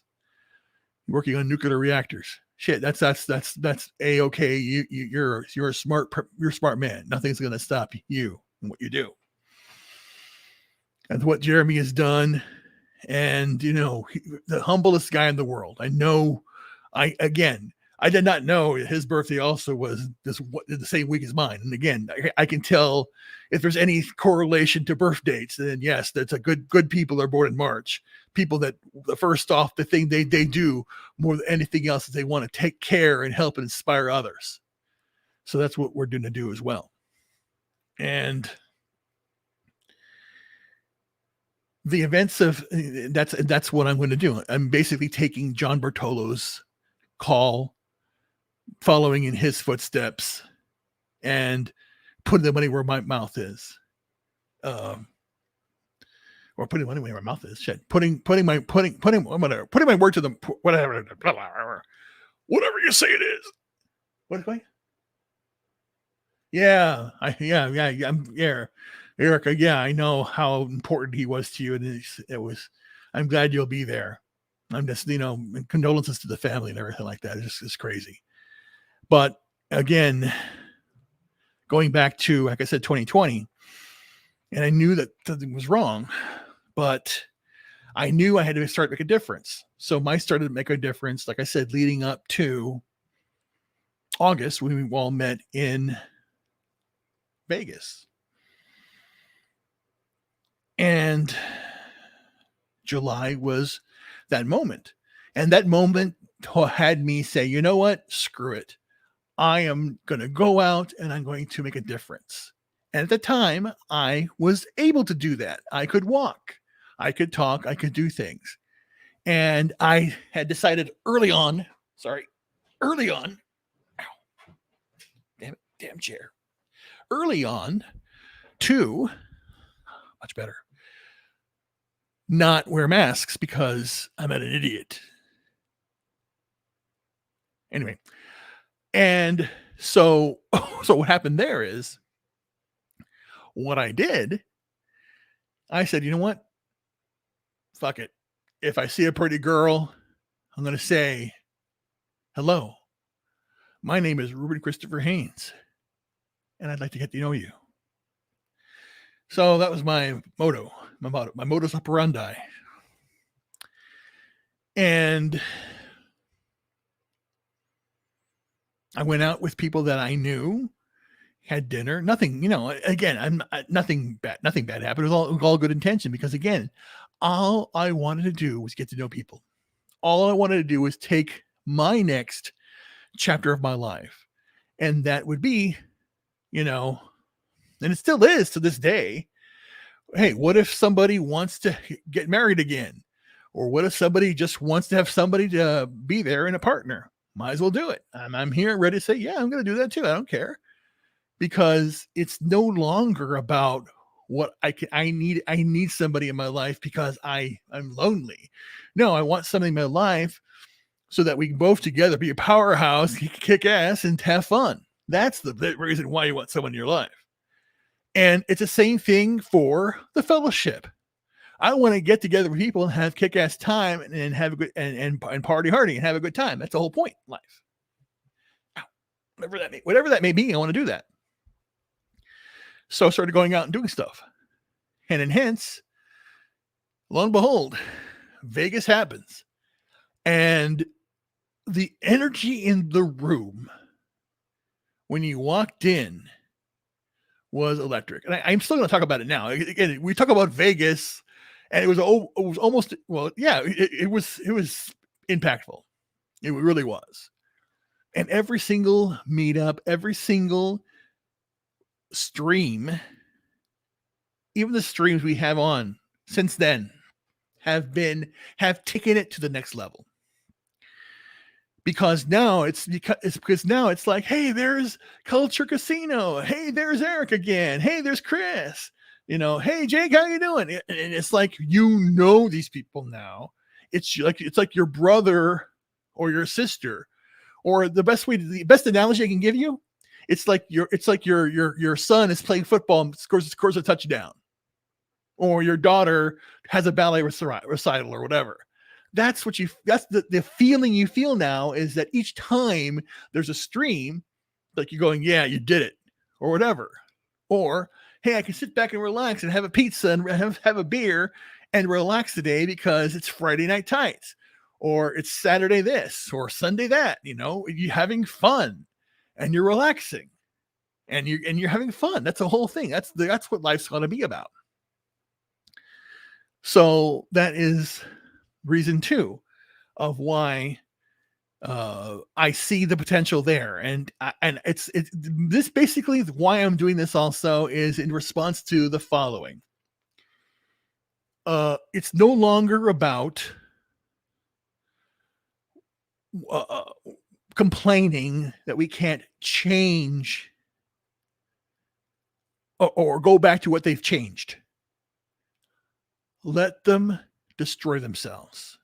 Working on nuclear reactors. Shit, that's a-okay. You're a smart man. Nothing's gonna stop you and what you do. That's what Jeremy has done. And the humblest guy in the world. I did not know his birthday also was the same week as mine. And again, I can tell if there's any correlation to birth dates, then yes, that's a good people are born in March. People that the thing they do more than anything else is they want to take care and help and inspire others. So that's what we're going to do as well. And the events of that's what I'm going to do. I'm basically taking John Bartolo's call, following in his footsteps, and putting the money where my mouth is. Or putting money where my mouth is. Shit. Putting my word to them. Whatever you say it is. What? Yeah. Erica. Yeah, I know how important he was to you, and I'm glad you'll be there. I'm just, condolences to the family and everything like that. It's crazy. But again, going back to, like I said, 2020, and I knew that something was wrong, but I knew I had to start to make a difference. So I started to make a difference, like I said, leading up to August when we all met in Vegas. And July was that moment. And that moment had me say, you know what? Screw it. I am going to go out and I'm going to make a difference. And at the time, I was able to do that. I could walk, I could talk, I could do things. And I had decided early on, ow, damn chair, early on to, much better, not wear masks because I'm an idiot. Anyway, and so what happened there is, what I did, I said, you know what? Fuck it. If I see a pretty girl, I'm going to say, hello, my name is Reuben Christopher Haynes, and I'd like to get to know you. So that was my motto, my modus operandi. And I went out with people that I knew, had dinner, nothing, again, nothing bad happened. It was all good intention, because again, all I wanted to do was get to know people. All I wanted to do was take my next chapter of my life. And that would be, and it still is to this day. Hey, what if somebody wants to get married again? Or what if somebody just wants to have somebody to be there and a partner? Might as well do it. I'm here ready to say, yeah, I'm going to do that too. I don't care. Because it's no longer about what I need somebody in my life because I'm lonely. No, I want something in my life so that we can both together be a powerhouse, kick ass, and have fun. That's the reason why you want someone in your life. And it's the same thing for the fellowship. I want to get together with people and have kick ass time and have a good and party hardy and have a good time. That's the whole point in life. Whatever that may be, I want to do that. So I started going out and doing stuff. And hence, lo and behold, Vegas happens. And the energy in the room when you walked in was electric. And I'm still going to talk about it now. Again, we talk about Vegas, and it was almost, well, yeah, it was impactful. It really was. And every single meetup, every single stream, even the streams we have on since then have taken it to the next level. Because now it's like, hey, there's Culture Casino. Hey, there's Eric again. Hey, there's Chris. Hey, Jake, how you doing? And it's like, these people now. It's like your brother or your sister, or the best analogy I can give you. It's like your son is playing football and scores a touchdown, or your daughter has a ballet recital or whatever. That's the feeling you feel now, is that each time there's a stream, like you're going, yeah, you did it, or whatever. Or, hey, I can sit back and relax and have a pizza and have a beer and relax today because it's Friday Night Tights, or it's Saturday this, or Sunday that. You're having fun and you're relaxing and you're having fun. That's the whole thing. That's what life's going to be about. So that is reason 2 of why I see the potential there, and it's this basically why I'm doing this also is in response to the following. It's no longer about complaining that we can't change or go back to what they've changed. Let them destroy themselves.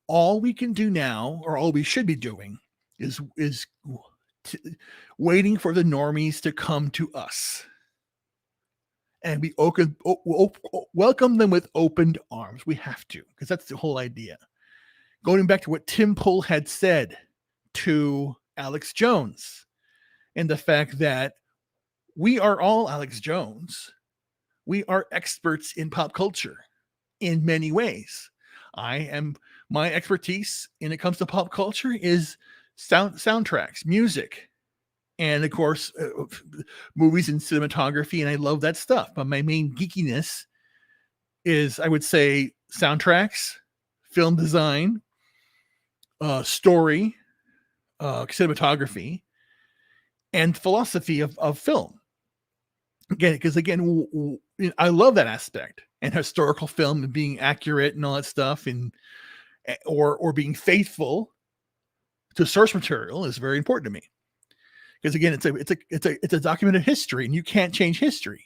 All we can do now, or all we should be doing, is waiting for the normies to come to us, and we welcome them with opened arms. We have to, because that's the whole idea. Going back to what Tim Pool had said to Alex Jones, and the fact that we are all Alex Jones. We are experts in pop culture in many ways. My expertise when it comes to pop culture is soundtracks, music, and of course, movies and cinematography. And I love that stuff. But my main geekiness is, I would say, soundtracks, film design, story, cinematography, and philosophy of film. Because I love that aspect, and historical film and being accurate and all that stuff, and or being faithful to source material is very important to me. Because again, it's a documented history, and you can't change history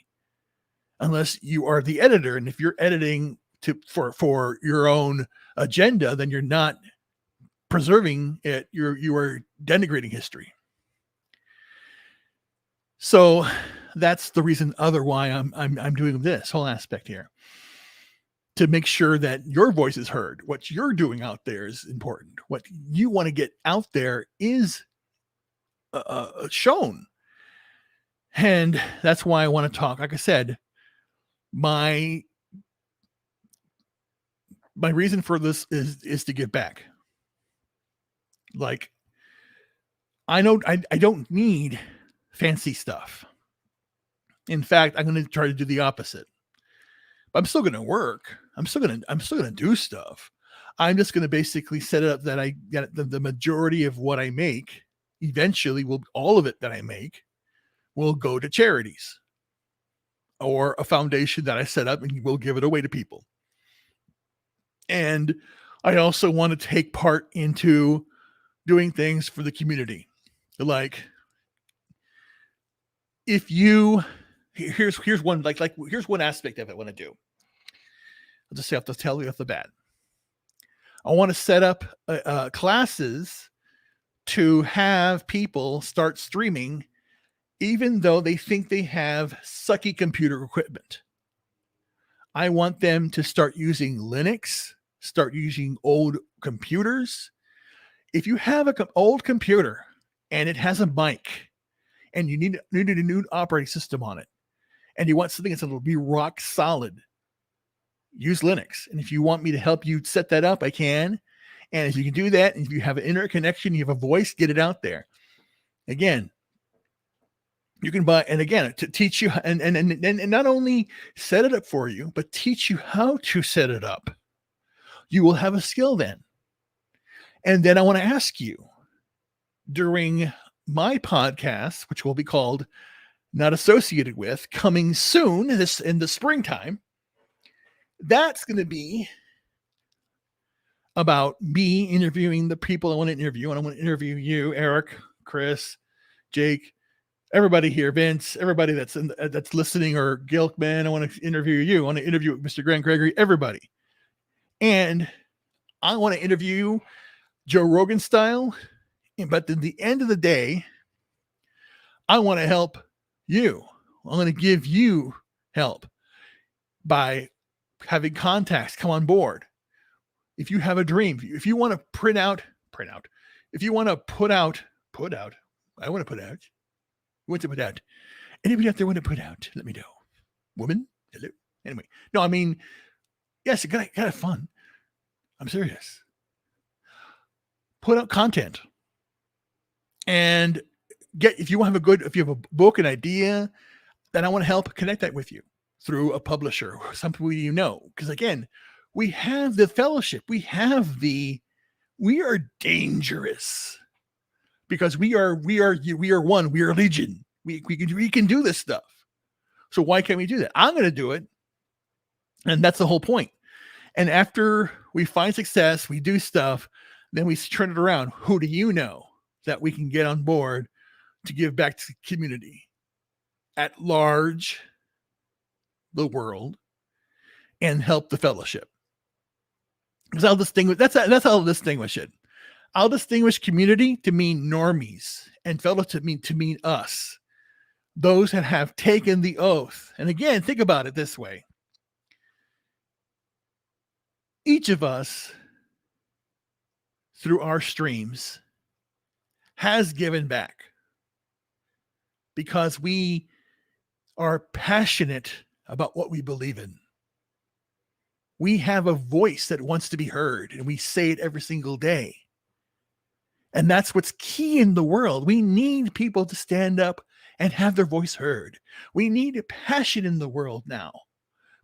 unless you are the editor. And if you're editing for your own agenda, then you're not preserving it. You are denigrating history. So that's the reason why I'm doing this whole aspect here, to make sure that your voice is heard. What you're doing out there is important. What you want to get out there is shown. And that's why I want to talk. Like I said, my reason for this is to give back. Like, I know I don't need fancy stuff. In fact, I'm going to try to do the opposite. But I'm still going to work. I'm still going to do stuff. I'm just going to basically set it up that I get the majority of what I make, eventually all of it that I make will go to charities or a foundation that I set up, and we'll give it away to people. And I also want to take part into doing things for the community. Like, if you, here's one, here's one aspect of it I want to do. I'll just have to tell you off the bat. I want to set up classes to have people start streaming, even though they think they have sucky computer equipment. I want them to start using Linux, start using old computers. If you have an old computer and it has a mic, and you need a new operating system on it, and you want something that's going to be rock solid, use Linux. And if you want me to help you set that up, I can. And if you can do that, and if you have an internet connection, you have a voice, get it out there. Again, you can buy, and again, to teach you, and not only set it up for you, but teach you how to set it up. You will have a skill then. And then I want to ask you during my podcast, which will be called Not Associated With, coming soon this in the springtime, that's going to be about me interviewing the people I want to interview. And I want to interview you, Eric, Chris, Jake, everybody here, Vince, everybody that's listening, or Gilkman. I want to interview you. I want to interview Mr. Grant Gregory, everybody. And I want to interview Joe Rogan style. But at the end of the day, I want to help you. I'm going to give you help by having contacts come on board. If you have a dream, if you want to print out. If you want to put out. I want to put out. Who wants to put out? Anybody out there want to put out? Let me know. Woman? Hello? Anyway. No, I mean, yes, you gotta have fun. I'm serious. Put out content. And if you have a book, an idea, then I want to help connect that with you through a publisher or something you know. Because again, we have the fellowship. We are dangerous because we are one. We are legion. We can do this stuff. So why can't we do that? I'm going to do it. And that's the whole point. And after we find success, we do stuff, then we turn it around. Who do you know that we can get on board to give back to the community at large, the world, and help the fellowship? Because I'll distinguish, that's how I'll distinguish it. I'll distinguish community to mean normies and fellowship to mean us, those that have taken the oath. And again, think about it this way. Each of us, through our streams, has given back because we are passionate about what we believe in. We have a voice that wants to be heard, and we say it every single day. And that's what's key in the world. We need people to stand up and have their voice heard. We need a passion in the world now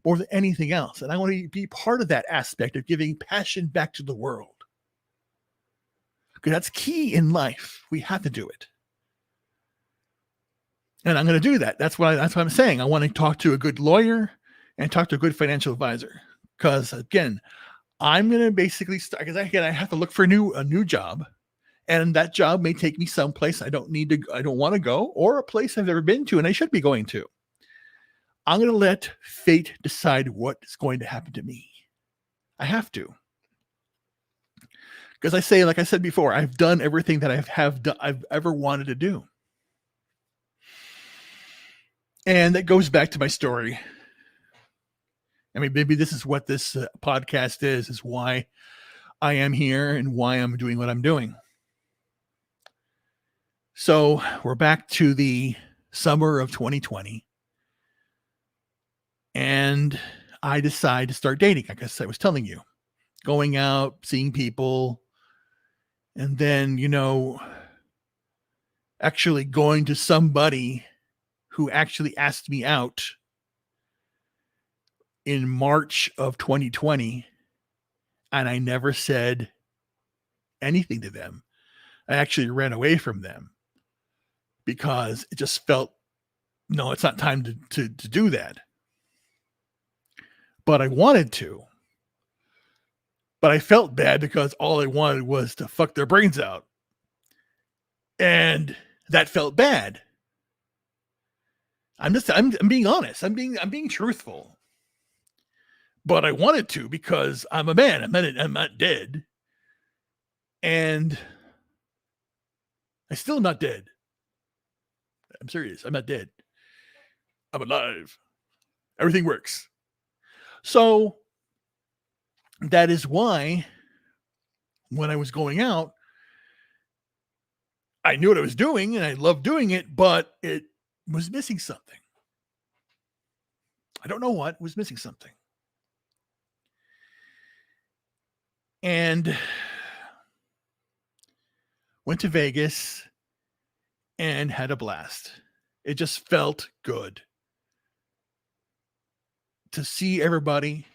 more than anything else. And I want to be part of that aspect of giving passion back to the world. Because that's key in life. We have to do it. And I'm going to do that. That's what I'm saying. I want to talk to a good lawyer and talk to a good financial advisor. Because again, I'm going to basically start, because I have to look for a new job. And that job may take me someplace I don't want to go, or a place I've never been to and I should be going to. I'm going to let fate decide what is going to happen to me. I have to. Because like I said before, I've done everything that I've ever wanted to do. And that goes back to my story. I mean, maybe this is what this podcast is why I am here and why I'm doing what I'm doing. So we're back to the summer of 2020. And I decide to start dating. I guess I was telling you, going out, seeing people, and then, actually going to somebody who actually asked me out in March of 2020. And I never said anything to them. I actually ran away from them because it just felt, no, it's not time to do that. But I wanted to. But I felt bad because all I wanted was to fuck their brains out. And that felt bad. I'm being honest. I'm being truthful. But I wanted to because I'm a man. I'm not dead. And I'm still not dead. I'm serious. I'm not dead. I'm alive. Everything works. So that is why when I was going out, I knew what I was doing and I loved doing it, but it was missing something. I don't know what was missing something. And went to Vegas and had a blast. It just felt good to see everybody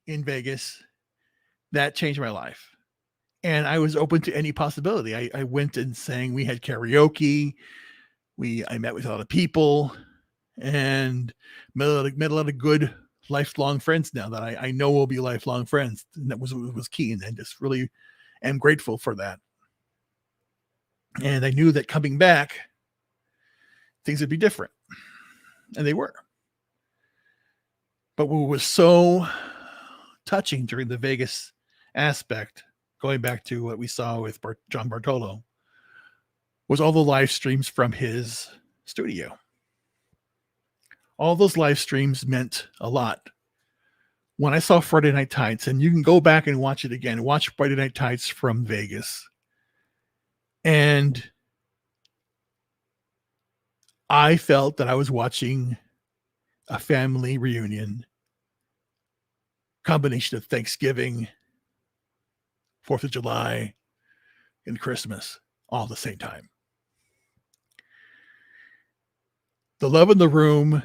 in Vegas. That changed my life. And I was open to any possibility. I went and sang. We had karaoke. I met with a lot of people and met a lot of good lifelong friends now that I know will be lifelong friends. And that was key. And I just really am grateful for that. And I knew that coming back, things would be different. And they were. But what was so touching during the Vegas aspect, going back to what we saw with John Bartolo, was all the live streams from his studio. All those live streams meant a lot. When I saw Friday Night Tights, and you can go back and watch it again, watch Friday Night Tights from Vegas. And I felt that I was watching a family reunion, combination of Thanksgiving, 4th of July, and Christmas all at the same time. The love in the room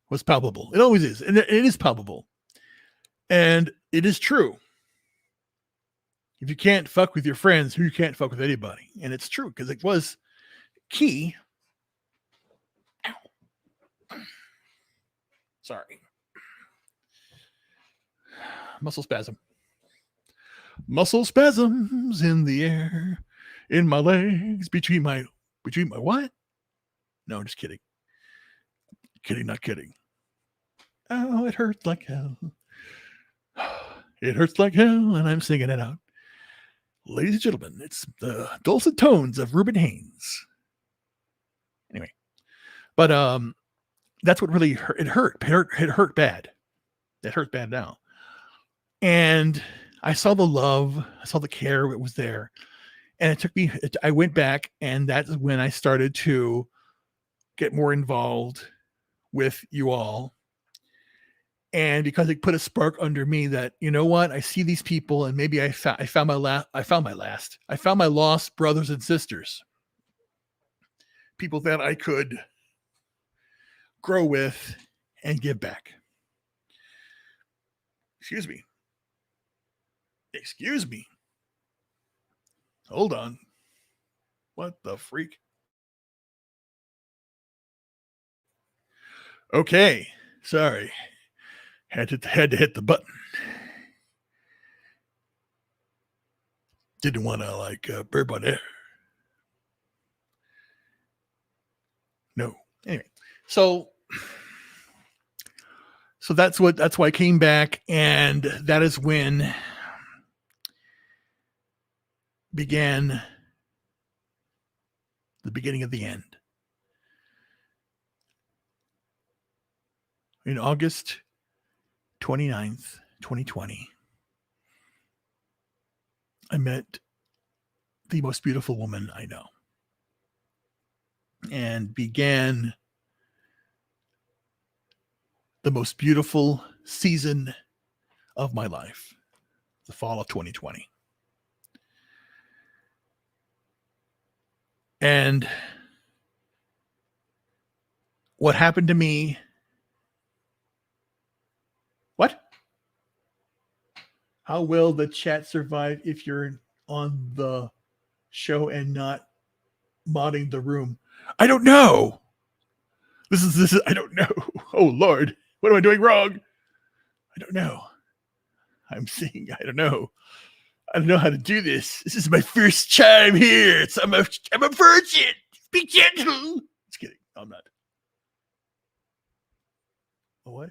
was palpable. It always is. And it is palpable. And it is true. If you can't fuck with your friends, you can't fuck with anybody. And it's true because it was key. Ow. Sorry. Muscle spasm. Muscle spasms in the air, in my legs, between my what? No, I'm just kidding. Kidding, not kidding. Oh, it hurts like hell. It hurts like hell, and I'm singing it out. Ladies and gentlemen, it's the dulcet tones of Reuben Haynes. Anyway, but that's what really hurt. It hurt bad. It hurt bad now. And I saw the love, I saw the care, it was there. And it took me, I went back, and that's when I started to get more involved with you all. And because it put a spark under me that, you know what, I see these people, and maybe I found my lost brothers and sisters, people that I could grow with and give back. Excuse me. Hold on. What the freak? Okay, sorry. Had to hit the button. Didn't want to burp on air. No. Anyway, so that's why I came back, and that is when began the beginning of the end. In August 29th, 2020, I met the most beautiful woman I know and began the most beautiful season of my life, the fall of 2020. And what happened to me? What? How will the chat survive if you're on the show and not modding the room? I don't know. This is I don't know. Oh Lord, what am I doing wrong? I don't know. I'm saying I don't know. I don't know how to do this. This is my first time here. I'm a virgin. Be gentle. Just kidding. I'm not. Oh, what?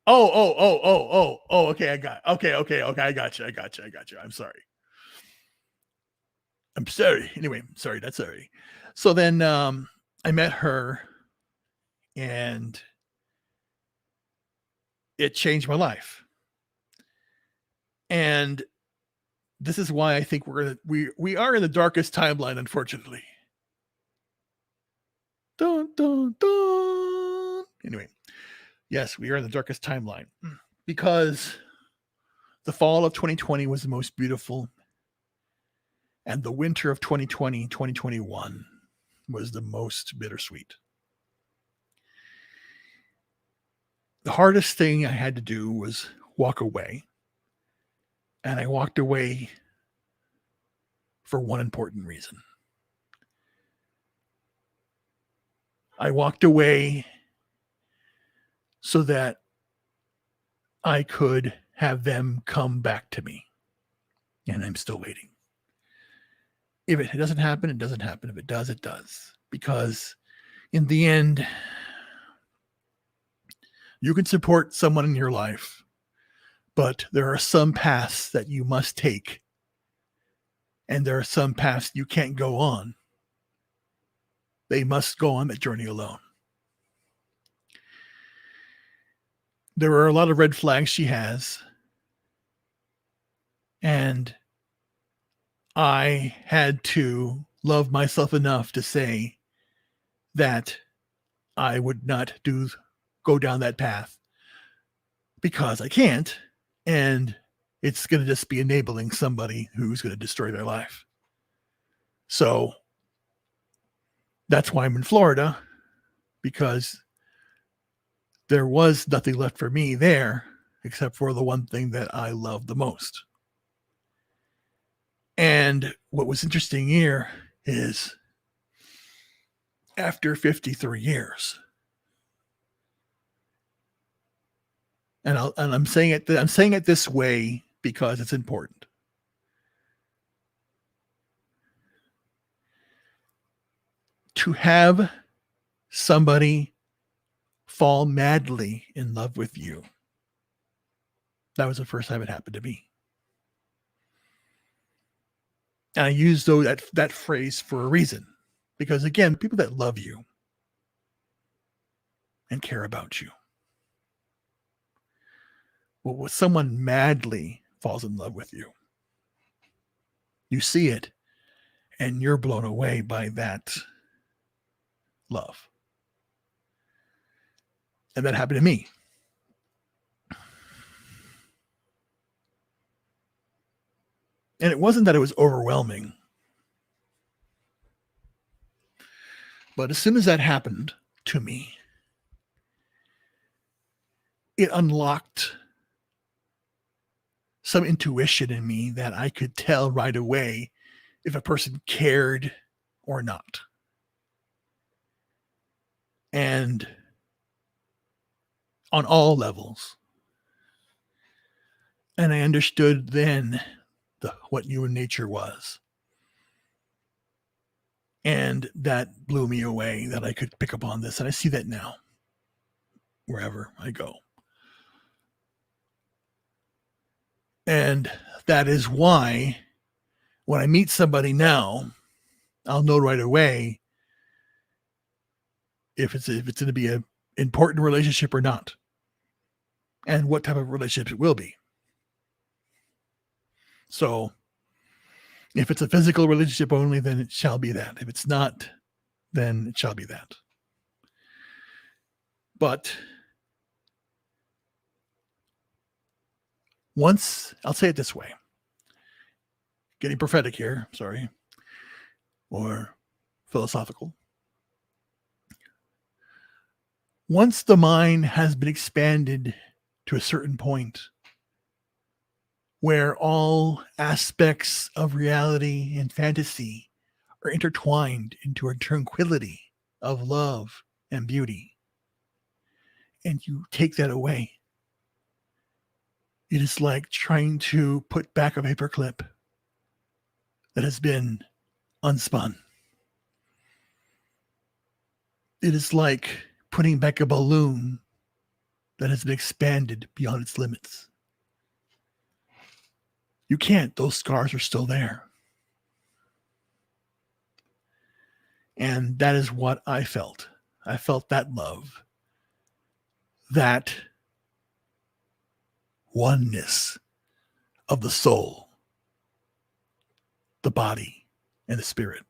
Oh. Okay, I got. Okay. I got you. I'm sorry. Anyway, sorry. That's sorry. So then I met her, and it changed my life. And this is why I think we are in the darkest timeline, unfortunately. Dun, dun, dun. Anyway, yes, we are in the darkest timeline because the fall of 2020 was the most beautiful, and the winter of 2020, 2021 was the most bittersweet. The hardest thing I had to do was walk away And I walked away for one important reason. I walked away so that I could have them come back to me. And I'm still waiting. If it doesn't happen, it doesn't happen. If it does, it does. Because in the end, you can support someone in your life, but there are some paths that you must take. And there are some paths you can't go on. They must go on that journey alone. There are a lot of red flags she has. And I had to love myself enough to say that I would not go down that path because I can't. And it's going to just be enabling somebody who's going to destroy their life. So that's why I'm in Florida, because there was nothing left for me there except for the one thing that I love the most. And what was interesting here is after 53 years, and I'm saying it this way because it's important. To have somebody fall madly in love with you. That was the first time it happened to me. And I use that phrase for a reason. Because again, people that love you and care about you. Well, when someone madly falls in love with you, you see it and you're blown away by that love. And that happened to me. And it wasn't that it was overwhelming. But as soon as that happened to me, it unlocked some intuition in me that I could tell right away if a person cared or not. And on all levels. And I understood then what human nature was. And that blew me away that I could pick up on this. And I see that now, wherever I go. And that is why when I meet somebody now, I'll know right away if it's going to be an important relationship or not. And what type of relationship it will be. So if it's a physical relationship only, then it shall be that. If it's not, then it shall be that. But once, I'll say it this way, getting prophetic here, sorry, or philosophical. Once the mind has been expanded to a certain point where all aspects of reality and fantasy are intertwined into a tranquility of love and beauty, and you take that away, it is like trying to put back a paperclip that has been unspun. It is like putting back a balloon that has been expanded beyond its limits. You can't. Those scars are still there. And that is what I felt. I felt that love, that oneness of the soul, the body, and the spirit.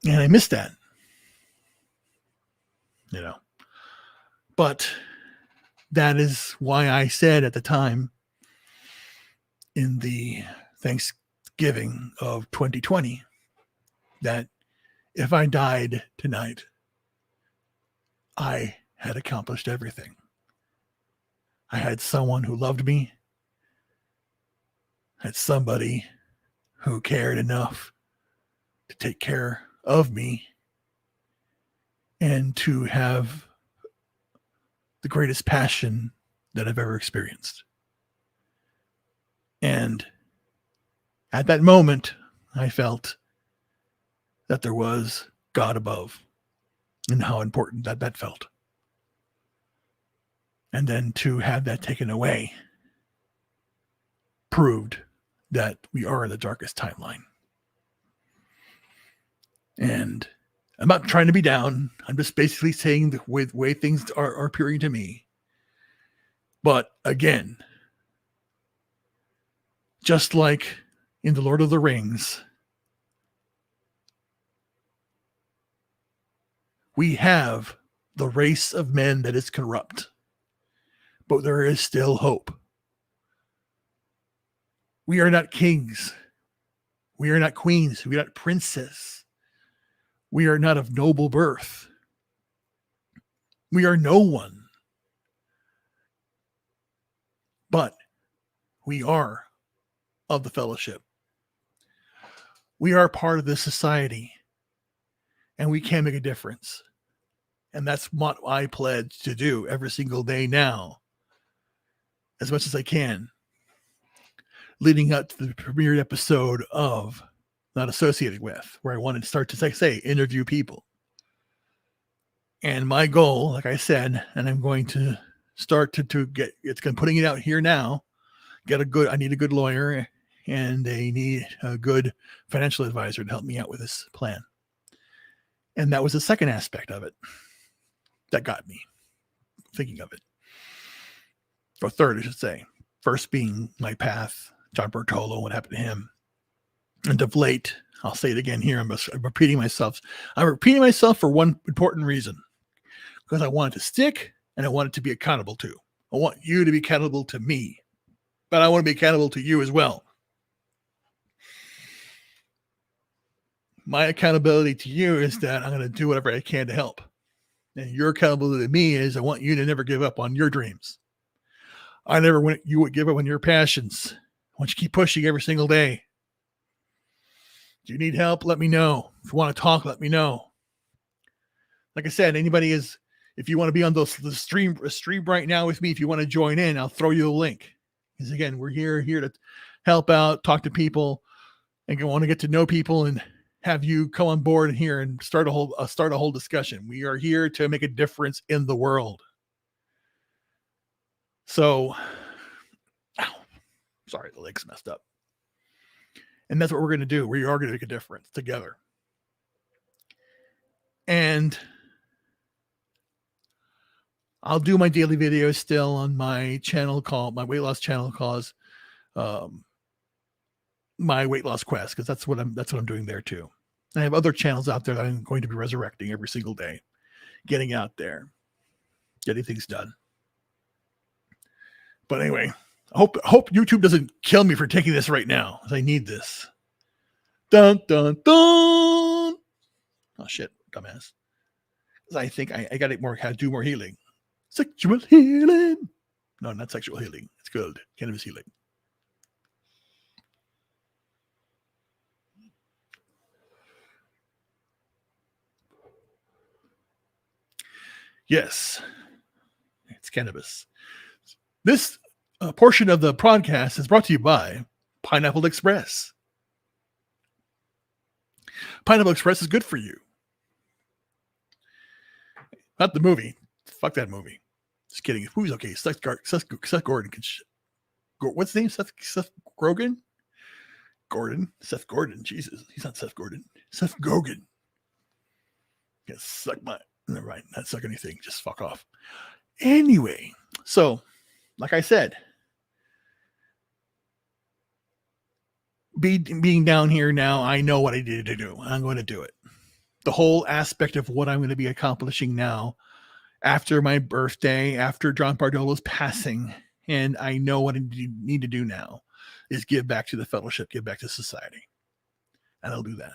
And I missed that. But that is why I said at the time in the Thanksgiving of 2020 that if I died tonight, I had accomplished everything. I had someone who loved me had somebody who cared enough to take care of me and to have the greatest passion that I've ever experienced. And at that moment, I felt that there was God above and how important that felt. And then to have that taken away proved that we are in the darkest timeline. And I'm not trying to be down. I'm just basically saying the way things are appearing to me. But again, just like in The Lord of the Rings, we have the race of men that is corrupt, but there is still hope. We are not kings. We are not queens. We are not princes. We are not of noble birth. We are no one. But we are of the fellowship. We are part of this society. And we can make a difference. And that's what I pledge to do every single day now, as much as I can, leading up to the premiere episode of Not Associated With, where I wanted to start to say interview people. And my goal, like I said, and I'm going to start to get, putting it out here now, I need a good lawyer, and they need a good financial advisor to help me out with this plan. And that was the second aspect of it that got me thinking of it. Or third, I should say. First being my path, John Bertolo, what happened to him. And of late, I'll say it again here, I'm repeating myself. I'm repeating myself for one important reason. Because I want it to stick, and I want it to be accountable to. I want you to be accountable to me. But I want to be accountable to you as well. My accountability to you is that I'm going to do whatever I can to help. And your accountability to me is I want you to never give up on your dreams. I never want you would give up on your passions. I want you to keep pushing every single day. If you need help, let me know. If you want to talk, let me know. Like I said, if you want to be on the stream right now with me, if you want to join in, I'll throw you a link. Because again, we're here to help out, talk to people, and I want to get to know people and have you come on board here and start a whole discussion. We are here to make a difference in the world. So, sorry, the leg's messed up. And that's what we're going to do. We are going to make a difference together. And I'll do my daily videos still on my channel called, my weight loss channel calls, my weight loss quest, because that's what I'm doing there too. I have other channels out there that I'm going to be resurrecting every single day, getting out there, getting things done. But anyway, I hope YouTube doesn't kill me for taking this right now, because I need this. Dun dun dun. Oh shit, dumbass. Because I think I got to do more healing. Sexual healing. No, not sexual healing. It's good. Cannabis healing. Yes, it's cannabis. This portion of the podcast is brought to you by Pineapple Express. Pineapple Express is good for you. Not the movie. Fuck that movie. Just kidding. The movie's okay. Seth Gordon. What's his name? Seth Rogen? Seth Gordon. Jesus. He's not Seth Gordon. Seth Gogan. Yeah, suck my... Never mind. Not suck anything. Just fuck off. Anyway. So, like I said, being down here now, I know what I needed to do. I'm going to do it. The whole aspect of what I'm going to be accomplishing now after my birthday, after John Bardolo's passing, and I know what I need to do now is give back to the fellowship, give back to society. And I'll do that.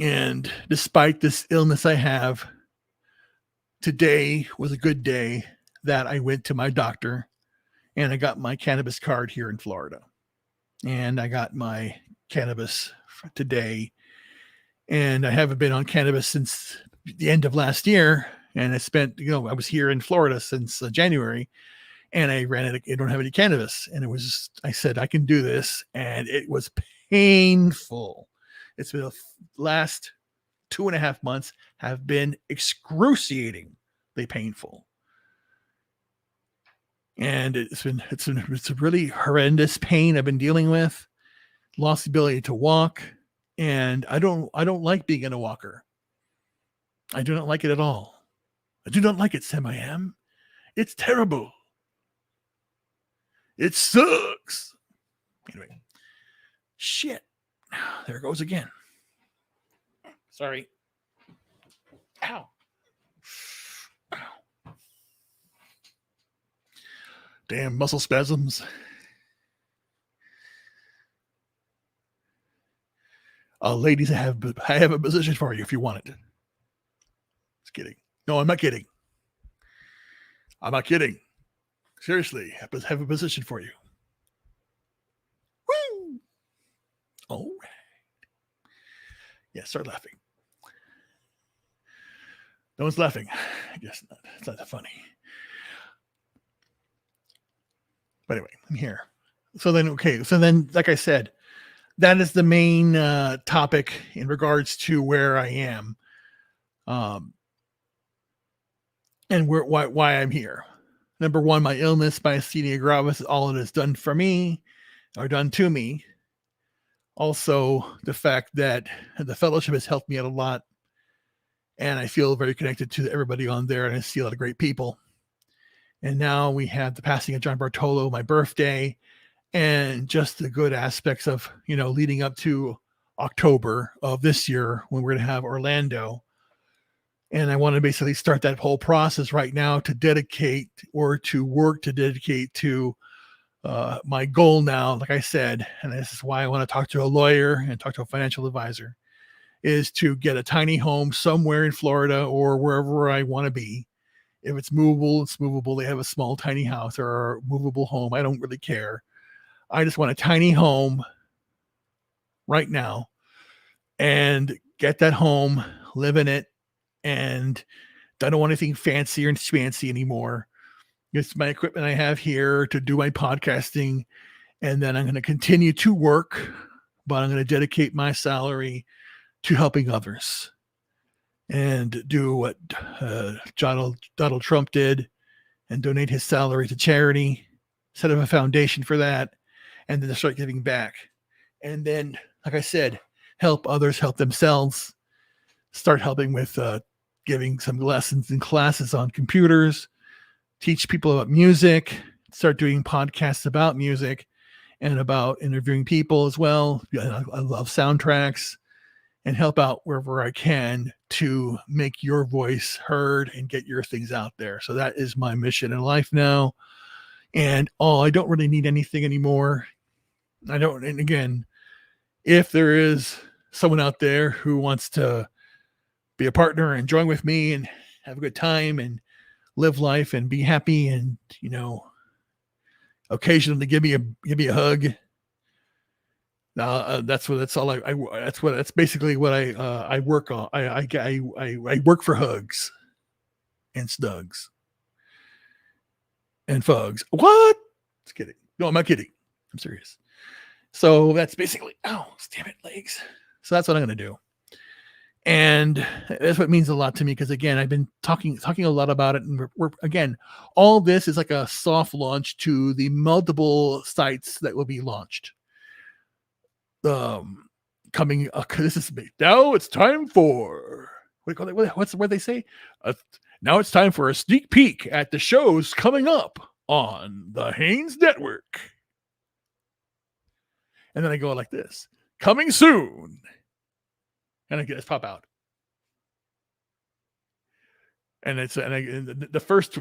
And despite this illness I have, today was a good day that I went to my doctor and I got my cannabis card here in Florida. And I got my cannabis today. And I haven't been on cannabis since the end of last year. And I spent, I was here in Florida since January, and I I don't have any cannabis. And I said, I can do this. And it was painful. It's been the last 2.5 months have been excruciatingly painful. And it's a really horrendous pain I've been dealing with. Lost the ability to walk. And I don't like being in a walker. I do not like it at all. I do not like it, Sam. I am. It's terrible. It sucks. Anyway. Shit. There it goes again. Sorry. Ow. Ow. Damn muscle spasms. Ladies, I have a position for you if you want it. Just kidding. No, I'm not kidding. I'm not kidding. Seriously, I have a position for you. Woo! All right. Yeah, start laughing. No one's laughing. I guess not. It's not that funny. But anyway, I'm here. So then, like I said, that is the main topic in regards to where I am, and why I'm here. Number one, my illness, Myasthenia Gravis, all it has done for me, or done to me. Also, the fact that the fellowship has helped me out a lot, and I feel very connected to everybody on there, and I see a lot of great people. And now we have the passing of John Bartolo, my birthday, and just the good aspects of, leading up to October of this year when we're going to have Orlando. And I want to basically start that whole process right now to dedicate to my goal now, like I said, and this is why I want to talk to a lawyer and talk to a financial advisor, is to get a tiny home somewhere in Florida or wherever I want to be. If it's movable, it's movable. They have a small, tiny house or a movable home. I don't really care. I just want a tiny home right now and get that home, live in it. And I don't want anything fancy or fancy anymore. It's my equipment I have here to do my podcasting. And then I'm going to continue to work, but I'm going to dedicate my salary to helping others and do what Donald Trump did and donate his salary to charity, set up a foundation for that, and then start giving back. And then, like I said, help others help themselves, start helping with giving some lessons and classes on computers, teach people about music, start doing podcasts about music and about interviewing people as well. I love soundtracks, and help out wherever I can to make your voice heard and get your things out there. So that is my mission in life now. And I don't really need anything anymore. And again, if there is someone out there who wants to be a partner and join with me and have a good time and live life and be happy and, occasionally give me a hug. That's basically what I work on. I work for hugs and snugs and fugs. What? Just kidding. No, I'm not kidding. I'm serious. So that's basically, damn it, legs. So that's what I'm going to do. And that's what means a lot to me. Because again, I've been talking a lot about it. And we're again, all this is like a soft launch to the multiple sites that will be launched. Coming this is me. Now it's time for what they say? Now it's time for a sneak peek at the shows coming up on the Haynes Network. And then I go like this: coming soon. And I just pop out. And the first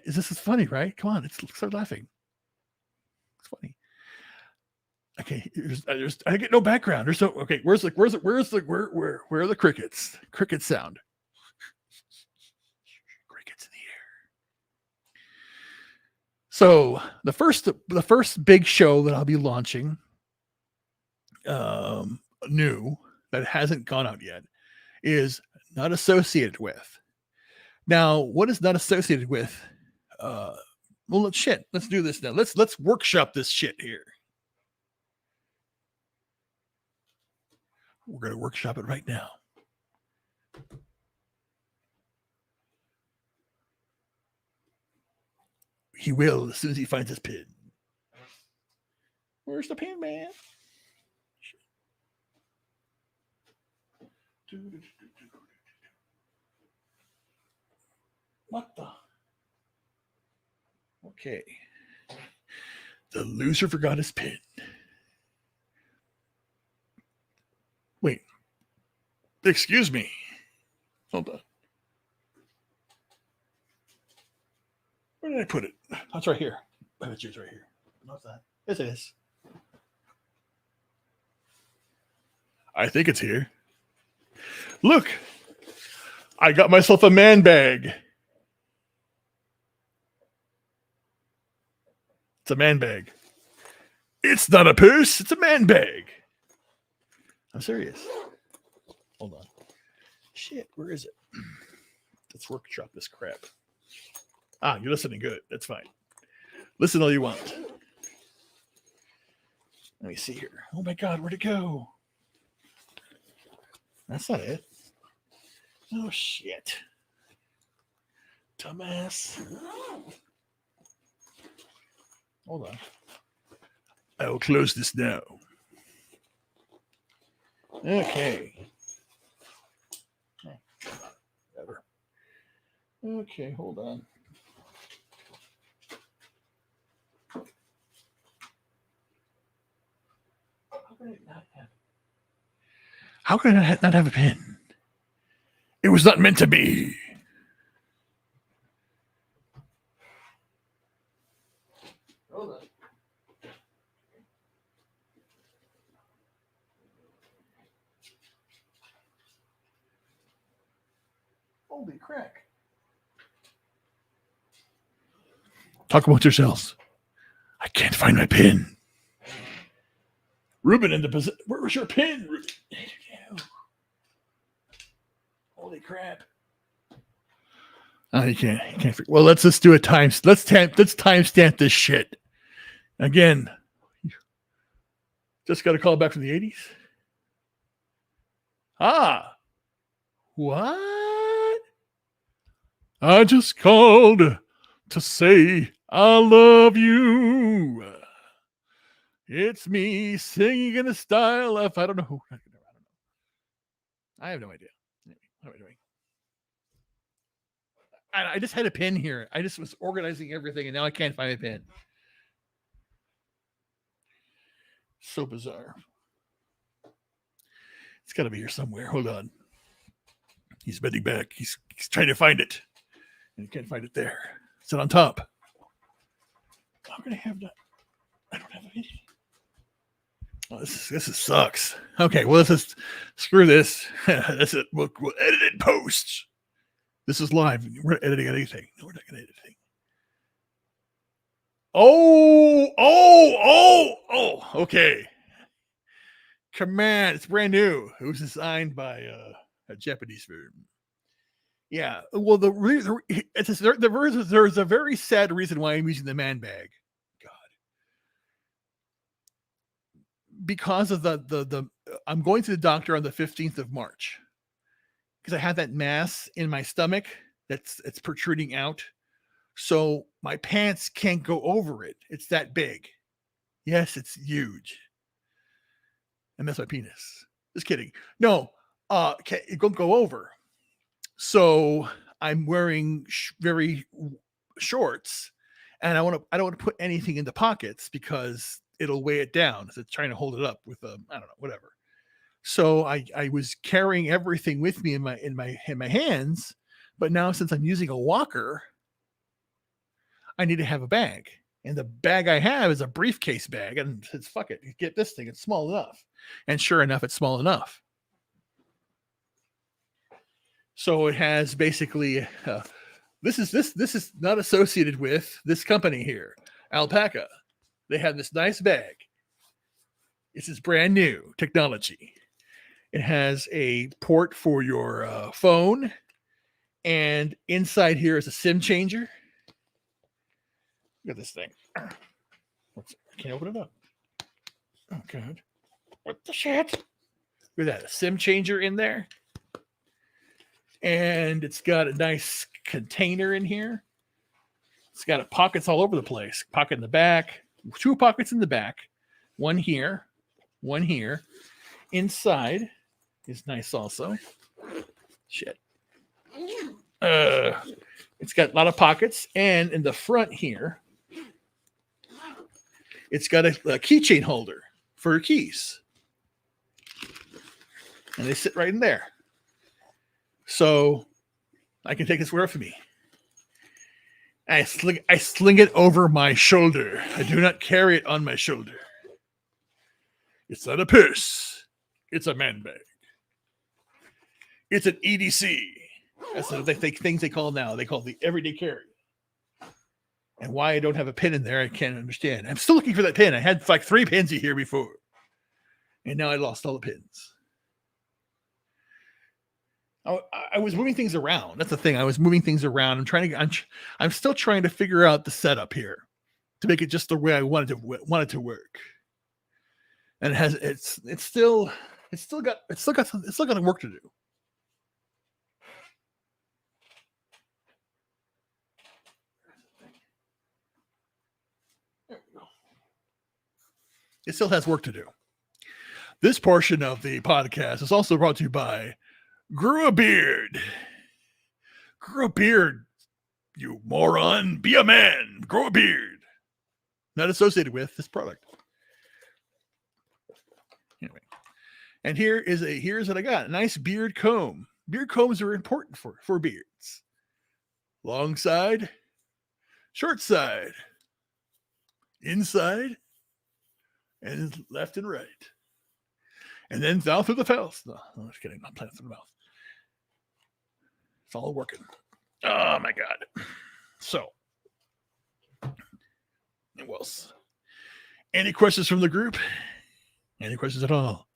this is funny, right? Come on, start laughing. It's funny. Okay, I get no background. There's no okay. Where are the crickets? Cricket sound. Crickets in the air. So the first big show that I'll be launching, new, that hasn't gone out yet, is not associated with. Now, what is not associated with? Well, let's do this now. Let's workshop this shit here. We're gonna workshop it right now. He will as soon as he finds his pin. Where's the pin, man? What the? Okay. The loser forgot his pin. Wait. Excuse me. Hold on. Where did I put it? That's right here. I bet you it's right here. What's that? Yes, it is. I think it's here. Look. I got myself a man bag. It's a man bag. It's not a purse. It's a man bag. I'm serious. Hold on. Shit, where is it? Let's workshop this crap. Ah, you're listening good. That's fine. Listen all you want. Let me see here. Oh my God, where'd it go? That's not it. Oh shit. Dumbass. Hold on. I will close this now. Okay. Whatever. Okay, hold on. How could I not have a pen? It was not meant to be. Hold on. Holy crack. Talk about yourselves. I can't find my pin. Reuben in the position. Where was your pin, Reuben? Holy crap. Oh, you can't. Well, let's just do a time. Let's timestamp this shit. Again, just got a call back from the 80s. Ah. What? I just called to say I love you. It's me singing in a style of I don't know. I have no idea. What am I doing? I just had a pin here. I just was organizing everything, and now I can't find a pin. So bizarre. It's got to be here somewhere. Hold on. He's bending back. He's trying to find it, and he can't find it there. It's on top. How can I have that? I don't have a pin. Oh, this sucks. Okay, well, let's just screw this. That's it. We'll edit it in post. This is live. We're not editing anything. No, we're not going to edit anything. Oh, okay. Command. It's brand new. It was designed by a Japanese firm. Yeah. Well, there's a very sad reason why I'm using the man bag. God. Because of the I'm going to the doctor on the 15th of March because I have that mass in my stomach it's protruding out. So my pants can't go over it. It's that big. Yes, it's huge. And that's my penis. Just kidding. No, it won't go over. So I'm wearing very shorts, and I don't want to put anything in the pockets because it'll weigh it down. So it's trying to hold it up with I don't know, whatever. So I was carrying everything with me in my hands, but now since I'm using a walker, I need to have a bag. And the bag I have is a briefcase bag, and it's fuck it. You get this thing, it's small enough. And sure enough, it's small enough. So it has basically this is not associated with this company here. Alpaca. They have this nice bag. This is brand new technology. It has a port for your phone, and inside here is a SIM changer. Look at this thing. I can't open it up. Oh, God. What the shit? Look at that. A SIM changer in there. And it's got a nice container in here. It's got pockets all over the place. Pocket in the back. 2 pockets in the back. One here. One here. Inside is nice also. Shit. It's got a lot of pockets. And in the front here, it's got a keychain holder for your keys. And they sit right in there. So I can take this wherever with me. I sling it over my shoulder. I do not carry it on my shoulder. It's not a purse. It's a man bag. It's an EDC. That's the things they call now. They call the everyday carry. And why I don't have a pin in there, I can't understand. I'm still looking for that pin. I had like 3 pins here before. And now I lost all the pins. I was moving things around. That's the thing. I was moving things around. I'm still trying to figure out the setup here to make it just the way I want it to work. And it's still got work to do. There we go. It still has work to do. This portion of the podcast is also brought to you by Grew a Beard. Grow a beard, you moron. Be a man. Grow a beard. Not associated with this product. Anyway. And here's what I got. A nice beard comb. Beard combs are important for beards. Long side, short side, inside, and left and right. And then down through the mouth. No, I'm just kidding. Not playing through the mouth. It's all working. Oh, my God. So, what else? Any questions from the group? Any questions at all?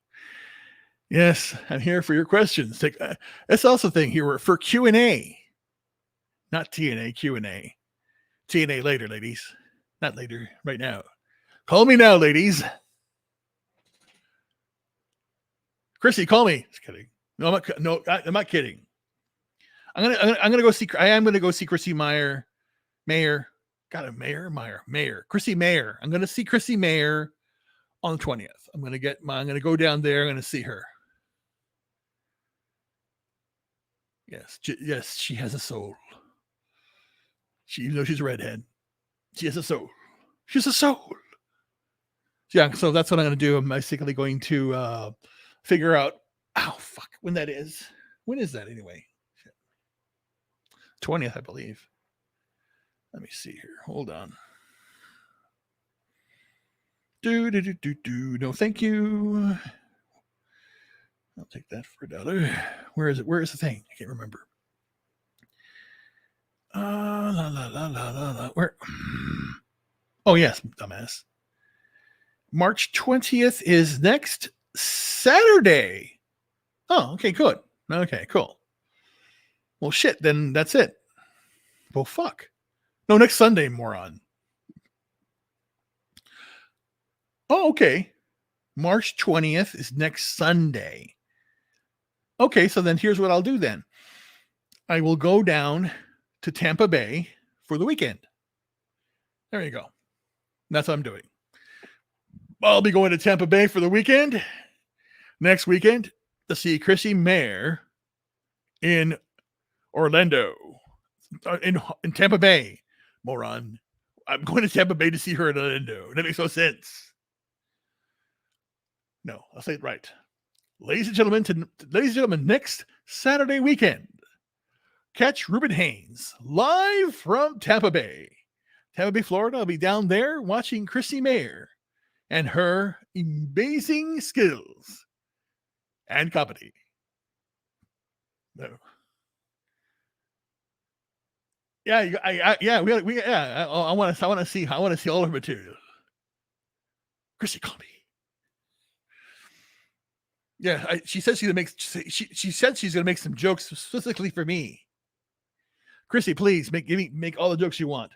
Yes, I'm here for your questions. That's also a thing here for Q&A. Not TNA, Q&A. TNA later, ladies. Not later, right now. Call me now, ladies. Chrissy, call me. Just kidding. No, I'm not kidding. I'm gonna go see. I am gonna go see Chrissy Mayer. Chrissy Mayer. I'm gonna see Chrissy Mayer on the 20th. I'm gonna go down there. I'm gonna see her. Yes, she has a soul. Even though she's a redhead, she has a soul. She's a soul. Yeah, so that's what I'm gonna do. I'm basically going to figure out. Oh fuck, when that is. When is that anyway? 20th, I believe. Let me see here. Hold on. No, thank you. I'll take that for $1. Where is it? Where is the thing? I can't remember. Where? Oh, yes, dumbass. March 20th is next Saturday. Oh, okay, good. Okay, cool. Well, shit, then that's it. Well, fuck. No, next Sunday, moron. Oh, okay. March 20th is next Sunday. Okay, so then here's what I'll do then. I will go down to Tampa Bay for the weekend. There you go. That's what I'm doing. I'll be going to Tampa Bay for the weekend. Next weekend to see Chrissy Mayer in Orlando. In Tampa Bay, moron. I'm going to Tampa Bay to see her in Orlando. That makes no sense. No, I'll say it right. Ladies and gentlemen, next Saturday weekend, catch Reuben Haynes live from Tampa Bay, Florida. I'll be down there watching Chrissy Mayer and her amazing skills and comedy. No. Yeah, I want to see all her material. Chrissy, call me. Yeah, she says she's gonna make. She said she's gonna make some jokes specifically for me. Chrissy, please make all the jokes you want.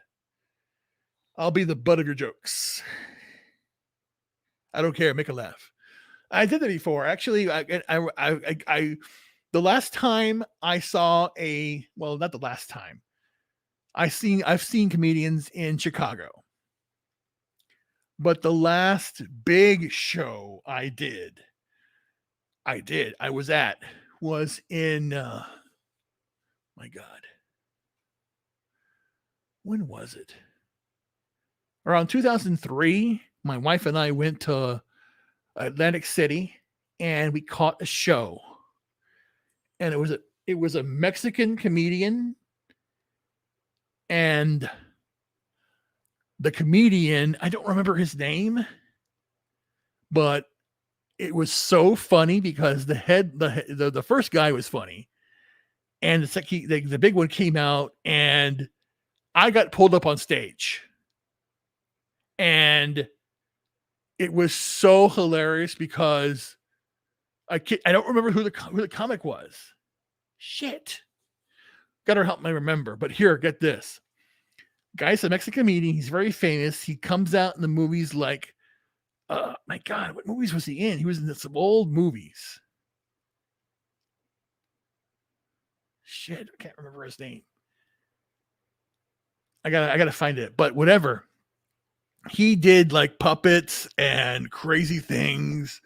I'll be the butt of your jokes. I don't care. Make a laugh. I did that before. Actually, the last time I saw not the last time. I've seen comedians in Chicago, but the last big show I was in. My God, when was it? Around 2003. My wife and I went to Atlantic City, and we caught a show, and it was a Mexican comedian, and the comedian, I don't remember his name, but it was so funny because the first guy was funny, and the big one came out, and I got pulled up on stage, and it was so hilarious because I don't remember who the comic was. Shit. Gotta help me remember. But here, get this. Guy's a Mexican comedian. He's very famous. He comes out in the movies like, my God, what movies was he in? He was in some old movies. Shit, I can't remember his name. I gotta find it. But whatever. He did like puppets and crazy things.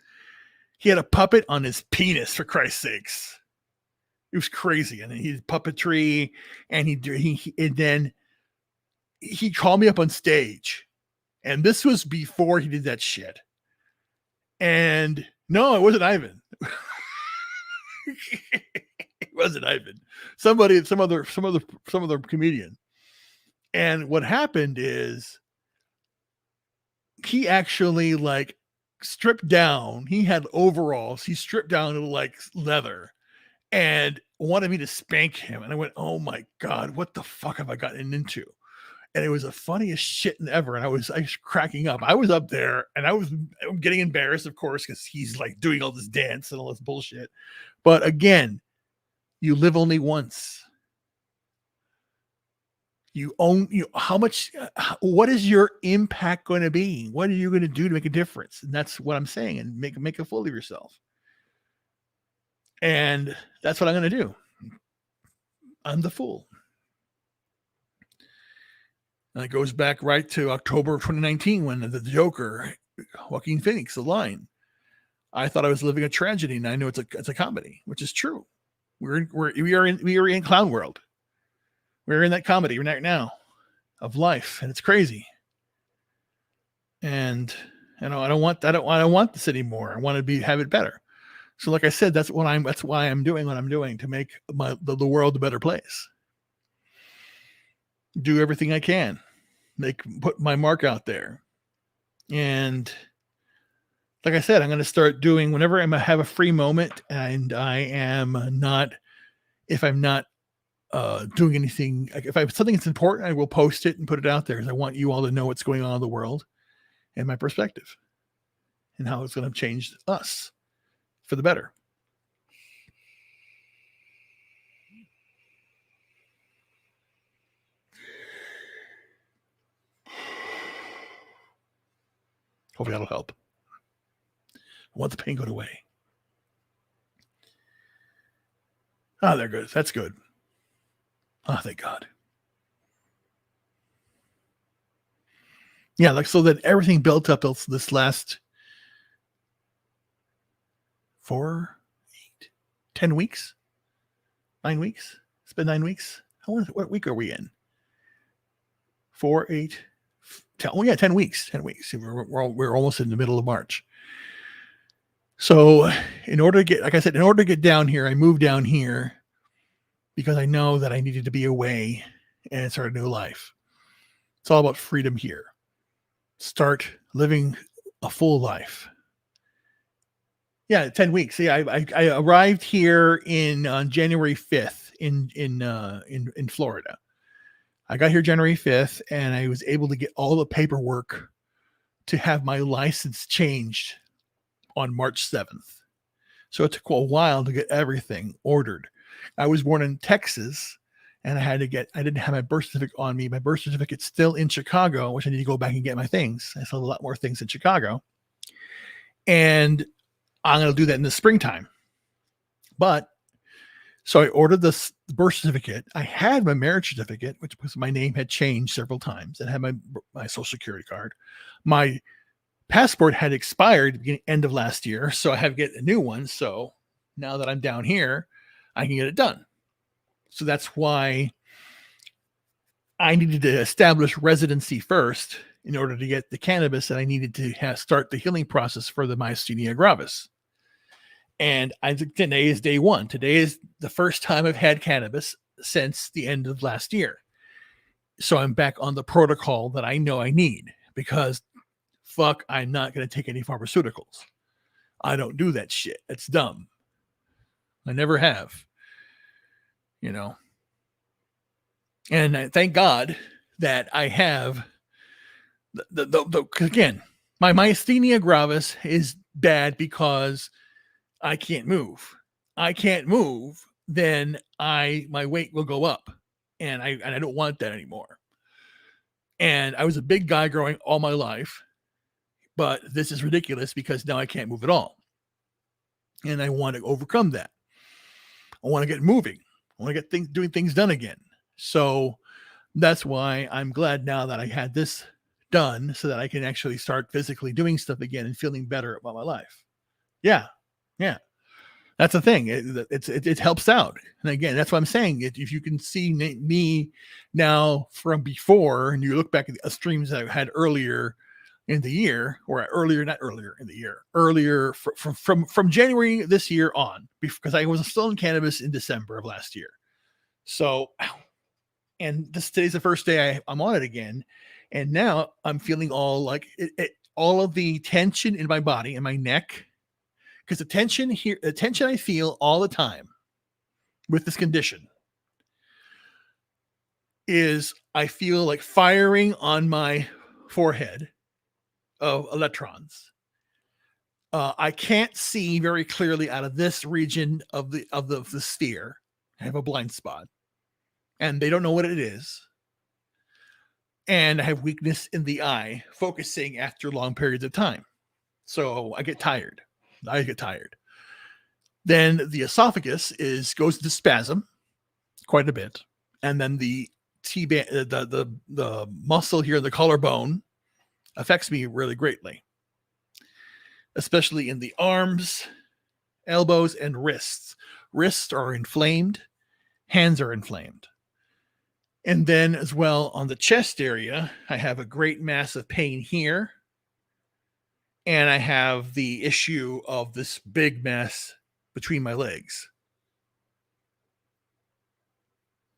He had a puppet on his penis, for Christ's sakes. It was crazy. And then he did puppetry, and then he called me up on stage, and this was before he did that shit. And no, it wasn't Ivan. It wasn't Ivan. Some other comedian. And what happened is he actually like stripped down. He had overalls. He stripped down to like leather and wanted me to spank him. And I went, oh my God, what the fuck have I gotten into? And it was the funniest shit ever. And I was cracking up. I was up there, and I'm getting embarrassed, of course, because he's like doing all this dance and all this bullshit. But again, you live only once. What is your impact going to be? What are you going to do to make a difference? And that's what I'm saying. And make a fool of yourself. And that's what I'm going to do. I'm the fool. And it goes back right to October of 2019 when the Joker, Joaquin Phoenix, the line. I thought I was living a tragedy, and I know it's a comedy, which is true. We are in clown world. We're in that comedy right now of life, and it's crazy. And I don't want this anymore. I want to have it better. So, like I said, that's why I'm doing what I'm doing, to make the world a better place. Do everything I can, put my mark out there. And like I said, I'm going to start doing whenever I have a free moment, and if I'm not doing anything, if I have something that's important, I will post it and put it out there, because I want you all to know what's going on in the world and my perspective and how it's going to change us for the better. Hopefully that'll help. I want the pain to go away. Oh, they're good. That's good. Oh, thank God. Yeah, like so that everything built up this last 4, 8, 10 weeks, 9 weeks. It's been 9 weeks. What week are we in? 4, 8, 10. Oh yeah, 10 weeks. 10 weeks. We're almost in the middle of March. So, in order to get down here, I moved down here because I know that I needed to be away and start a new life. It's all about freedom here. Start living a full life. Yeah, 10 weeks. See, I arrived here on January 5th in Florida. I got here January 5th, and I was able to get all the paperwork to have my license changed on March 7th. So it took a while to get everything ordered. I was born in Texas, and I didn't have my birth certificate on me. My birth certificate's still in Chicago, which I need to go back and get my things. I still have a lot more things in Chicago. And I'm going to do that in the springtime. But so I ordered this birth certificate. I had my marriage certificate, which was my name had changed several times. I had my social security card. My passport had expired at the end of last year, so I have to get a new one. So now that I'm down here, I can get it done. So that's why I needed to establish residency first in order to get the cannabis that I needed to start the healing process for the myasthenia gravis. And I think today is day one. Today is the first time I've had cannabis since the end of last year. So I'm back on the protocol that I know I need, because fuck, I'm not going to take any pharmaceuticals. I don't do that shit. It's dumb. I never have, And I thank God that I have again, my myasthenia gravis is bad because I can't move. I can't move, then my weight will go up, and I don't want that anymore. And I was a big guy growing all my life, but this is ridiculous because now I can't move at all. And I want to overcome that. I want to get moving. I want to get doing things done again. So that's why I'm glad now that I had this done, so that I can actually start physically doing stuff again and feeling better about my life. Yeah. That's the thing. It helps out. And again, that's what I'm saying. If you can see me now from before, and you look back at the streams that I had earlier in the year, or earlier from January this year on, because I was still in cannabis in December of last year. So, and today's the first day I'm on it again. And now I'm feeling all like all of the tension in my body and my neck. Because the tension I feel all the time with this condition is I feel like firing on my forehead of electrons. I can't see very clearly out of this region of the sphere. I have a blind spot, and they don't know what it is. And I have weakness in the eye, focusing after long periods of time. So I get tired. Then the esophagus goes into spasm quite a bit, and then the muscle here, the collarbone, affects me really greatly, especially in the arms, elbows, and wrists. Wrists are inflamed, hands are inflamed. And then as well on the chest area, I have a great mass of pain here. And I have the issue of this big mess between my legs.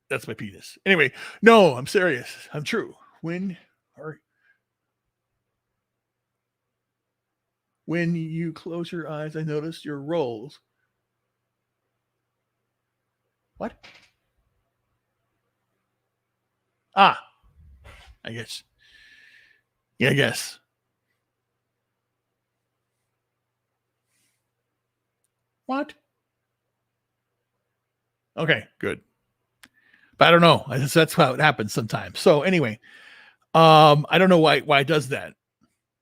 That's my penis. Anyway, no, I'm serious. I'm true. When you close your eyes, I notice your rolls. What? I guess. Yeah, I guess. What? Okay, good. But I don't know. That's how it happens sometimes. So anyway, I don't know why it does that.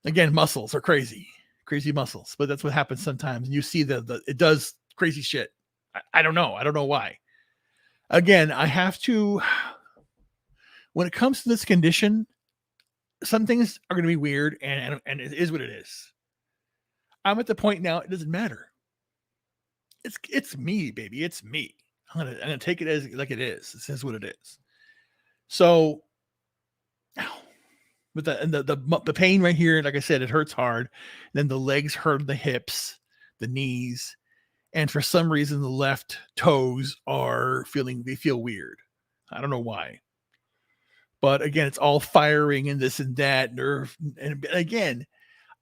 Again, muscles are crazy muscles, but that's what happens sometimes. And you see it does crazy shit. I don't know. I don't know why. Again, I have to, when it comes to this condition, some things are going to be weird, and it is what it is. I'm at the point now, it doesn't matter. It's me, baby. It's me. I'm gonna take it as like it is. This is what it is. So, with the pain right here, like I said, it hurts hard. Then the legs hurt, the hips, the knees, and for some reason the left toes they feel weird. I don't know why. But again, it's all firing and this and that nerve. And again,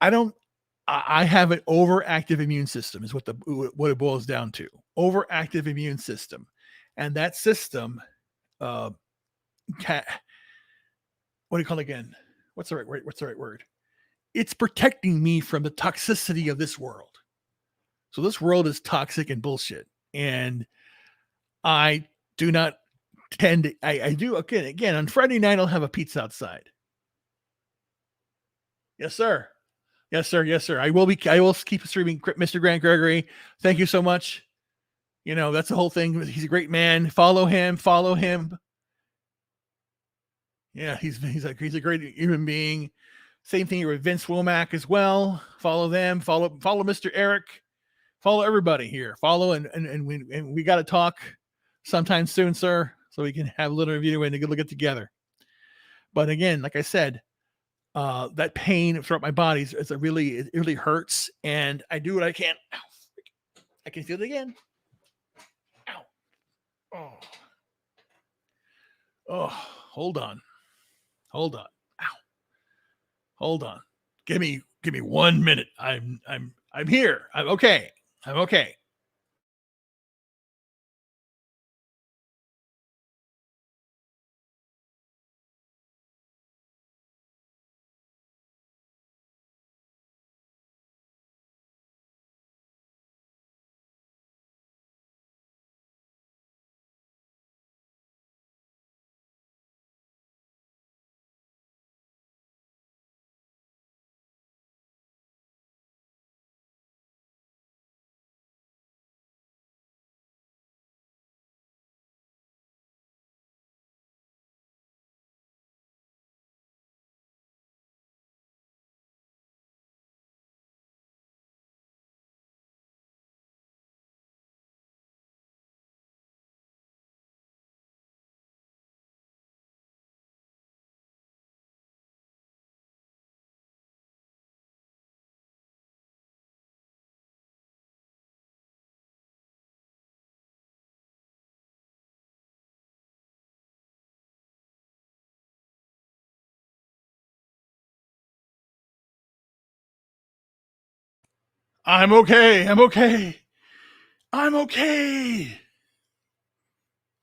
I have an overactive immune system is what it boils down to. Overactive immune system. And that system what do you call it again? What's the right word? What's the right word? It's protecting me from the toxicity of this world. So this world is toxic and bullshit. And I do not tend to, I do, again, on Friday night, I'll have a pizza outside. Yes, sir. Yes, sir. Yes, sir. I will keep streaming. Mr. Grant Gregory, thank you so much. You know, that's the whole thing. He's a great man. Follow him. Yeah, he's a great human being. Same thing with Vince Womack as well. Follow them. Follow Mr. Eric. Follow everybody here. Follow and we got to talk sometime soon, sir, so we can have a little review and a good look at together. But again, like I said, that pain throughout my body it really hurts, and I do what I can. Ow, I can feel it again. Ow. Oh, hold on. Ow. Hold on. Give me 1 minute. I'm here. I'm okay. I'm okay.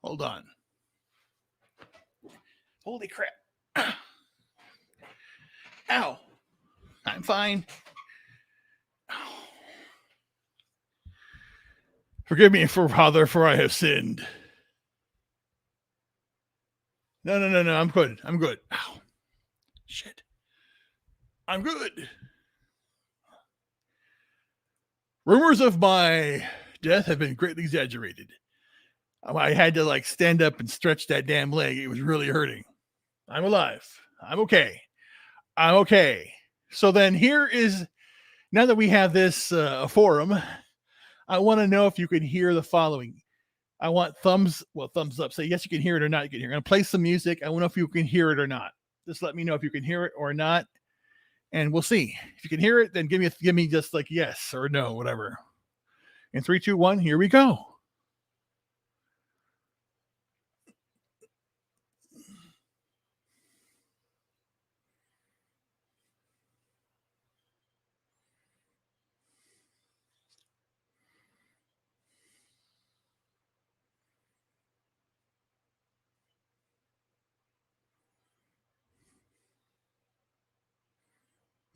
Hold on. Holy crap. Ow. I'm fine. Forgive me, Father, for I have sinned. No. I'm good. Ow. Shit. I'm good. Rumors of my death have been greatly exaggerated. I had to stand up and stretch that damn leg. It was really hurting. I'm alive. I'm okay. So then now that we have this forum, I want to know if you can hear the following. I want thumbs up. Say yes, you can hear it or not. You can hear it. I'm going to play some music. I want to know if you can hear it or not. Just let me know if you can hear it or not. And we'll see. If you can hear it, then give me just yes or no, whatever. In 3, 2, 1, here we go.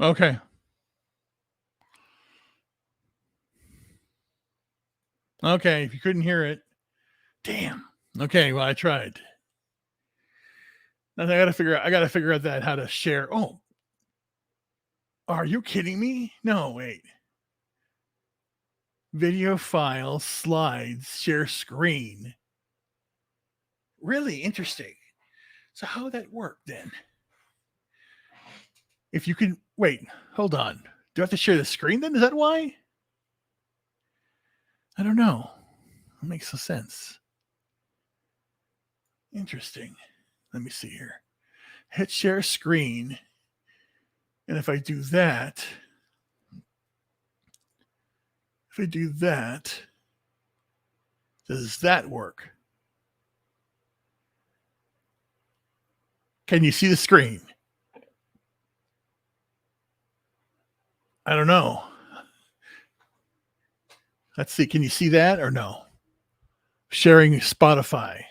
Okay. Okay, if you couldn't hear it, damn. Okay, well I tried. Now I gotta figure out how to share. Oh, are you kidding me? No, wait. Video file, slides, share screen. Really interesting. So how would that work then? If you can wait, hold on. Do I have to share the screen then? Is that why? I don't know. It makes no sense. Interesting. Let me see here. Hit share screen. And if I do that, does that work? Can you see the screen? I don't know. Let's see. Can you see that or no? Sharing Spotify.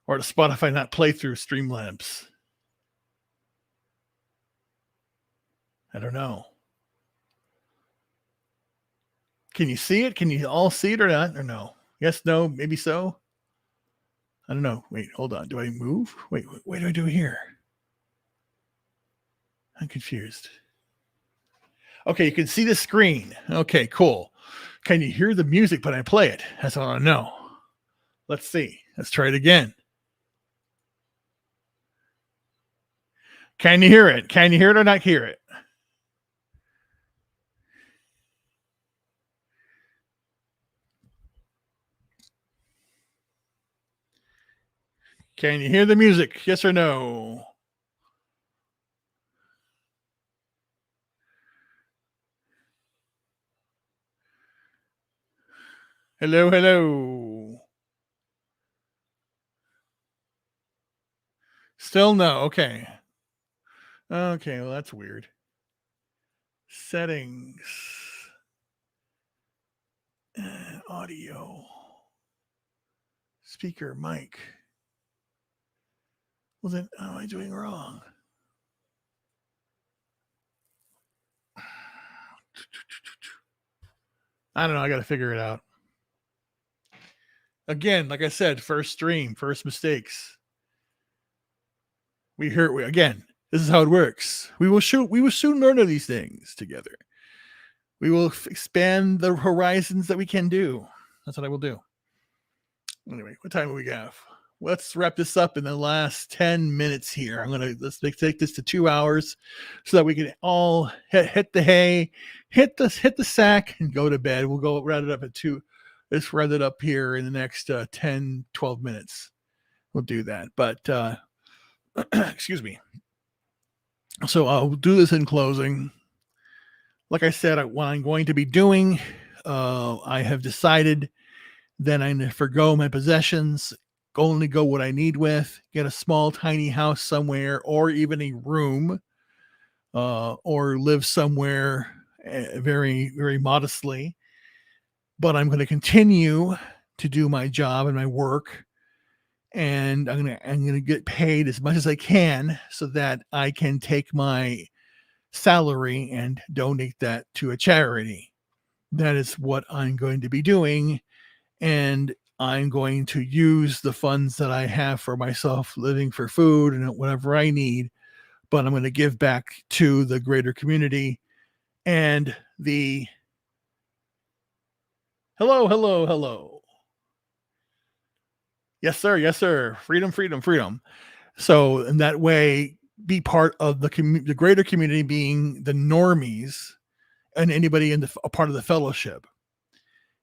Or does Spotify not play through Streamlabs? I don't know. Can you see it? Can you all see it or not? Or no? Yes, no, maybe so. I don't know. Wait, hold on. Do I move? Wait, what do I do here? I'm confused. Okay, you can see the screen. Okay, cool. Can you hear the music when I play it? That's what I want to know. Let's see. Let's try it again. Can you hear it? Can you hear it or not hear it? Can you hear the music? Yes or no? Hello, hello. Still no. Okay. Okay, well, that's weird. Settings. Audio. Speaker, mic. Well, then, what am I doing wrong? I don't know. I got to figure it out. Again, like I said, first stream, first mistakes. Again. This is how it works. We will soon learn of these things together. We will expand the horizons that we can do. That's what I will do. Anyway, what time do we have? Let's wrap this up in the last 10 minutes here. Let's take this to 2 hours so that we can all hit the hay, hit the sack, and go to bed. We'll go round it up at 2. Let's round it up here in the next 10, 12 minutes. We'll do that. But excuse me. So I'll do this in closing. Like I said, what I'm going to be doing, I have decided that I'm going to forgo my possessions, only go what I need with, get a small, tiny house somewhere, or even a room, or live somewhere very, very modestly. But I'm going to continue to do my job and my work, and I'm going to get paid as much as I can so that I can take my salary and donate that to a charity. That is what I'm going to be doing, and I'm going to use the funds that I have for myself living for food and whatever I need, but I'm going to give back to the greater community and the hello. Yes, sir. Yes, sir. Freedom. So in that way, be part of the greater community, being the normies and anybody in a part of the fellowship.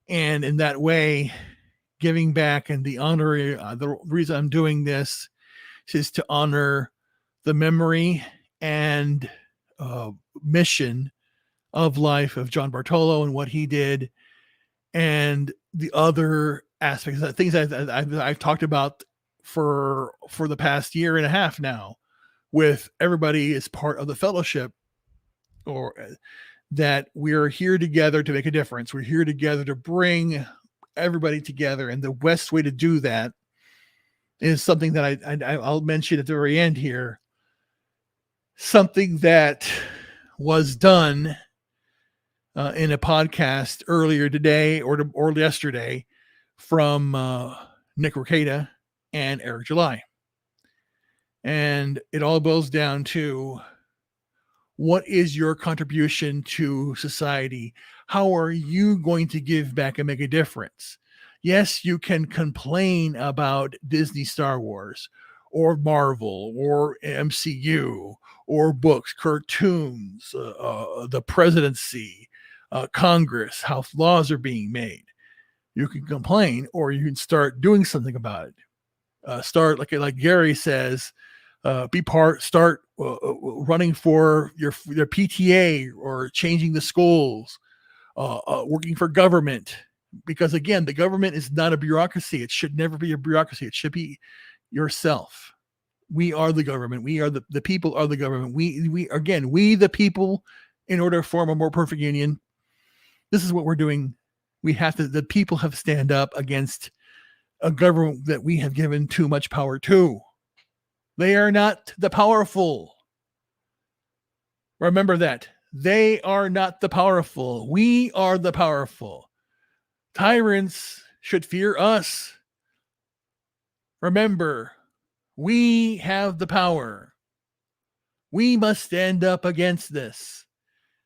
And in that way, giving back and the honor, the reason I'm doing this is to honor the memory and mission of life of John Bartolo and what he did, and the other aspects, things I've talked about for the past year and a half now, with everybody as part of the fellowship, or that we're here together to make a difference. We're here together to bring everybody together, and the best way to do that is something that I'll mention at the very end here. Something that was done in a podcast earlier today or yesterday from Nick Ricada and Eric July. And it all boils down to, what is your contribution to society? How are you going to give back and make a difference? Yes, you can complain about Disney, Star Wars, or Marvel, or MCU, or books, cartoons, the presidency, Congress, how laws are being made. You can complain, or you can start doing something about it. Start, like Gary says, start running for your PTA, or changing the schools, working for government, because again, the government is not a bureaucracy. It should never be a bureaucracy. It should be yourself. We are the government. We are the people are the government. We the people, in order to form a more perfect union. This is what we're doing. The people have to stand up against a government that we have given too much power to. They are not the powerful. Remember that. They are not the powerful. We are the powerful. Tyrants should fear us. Remember, we have the power. We must stand up against this.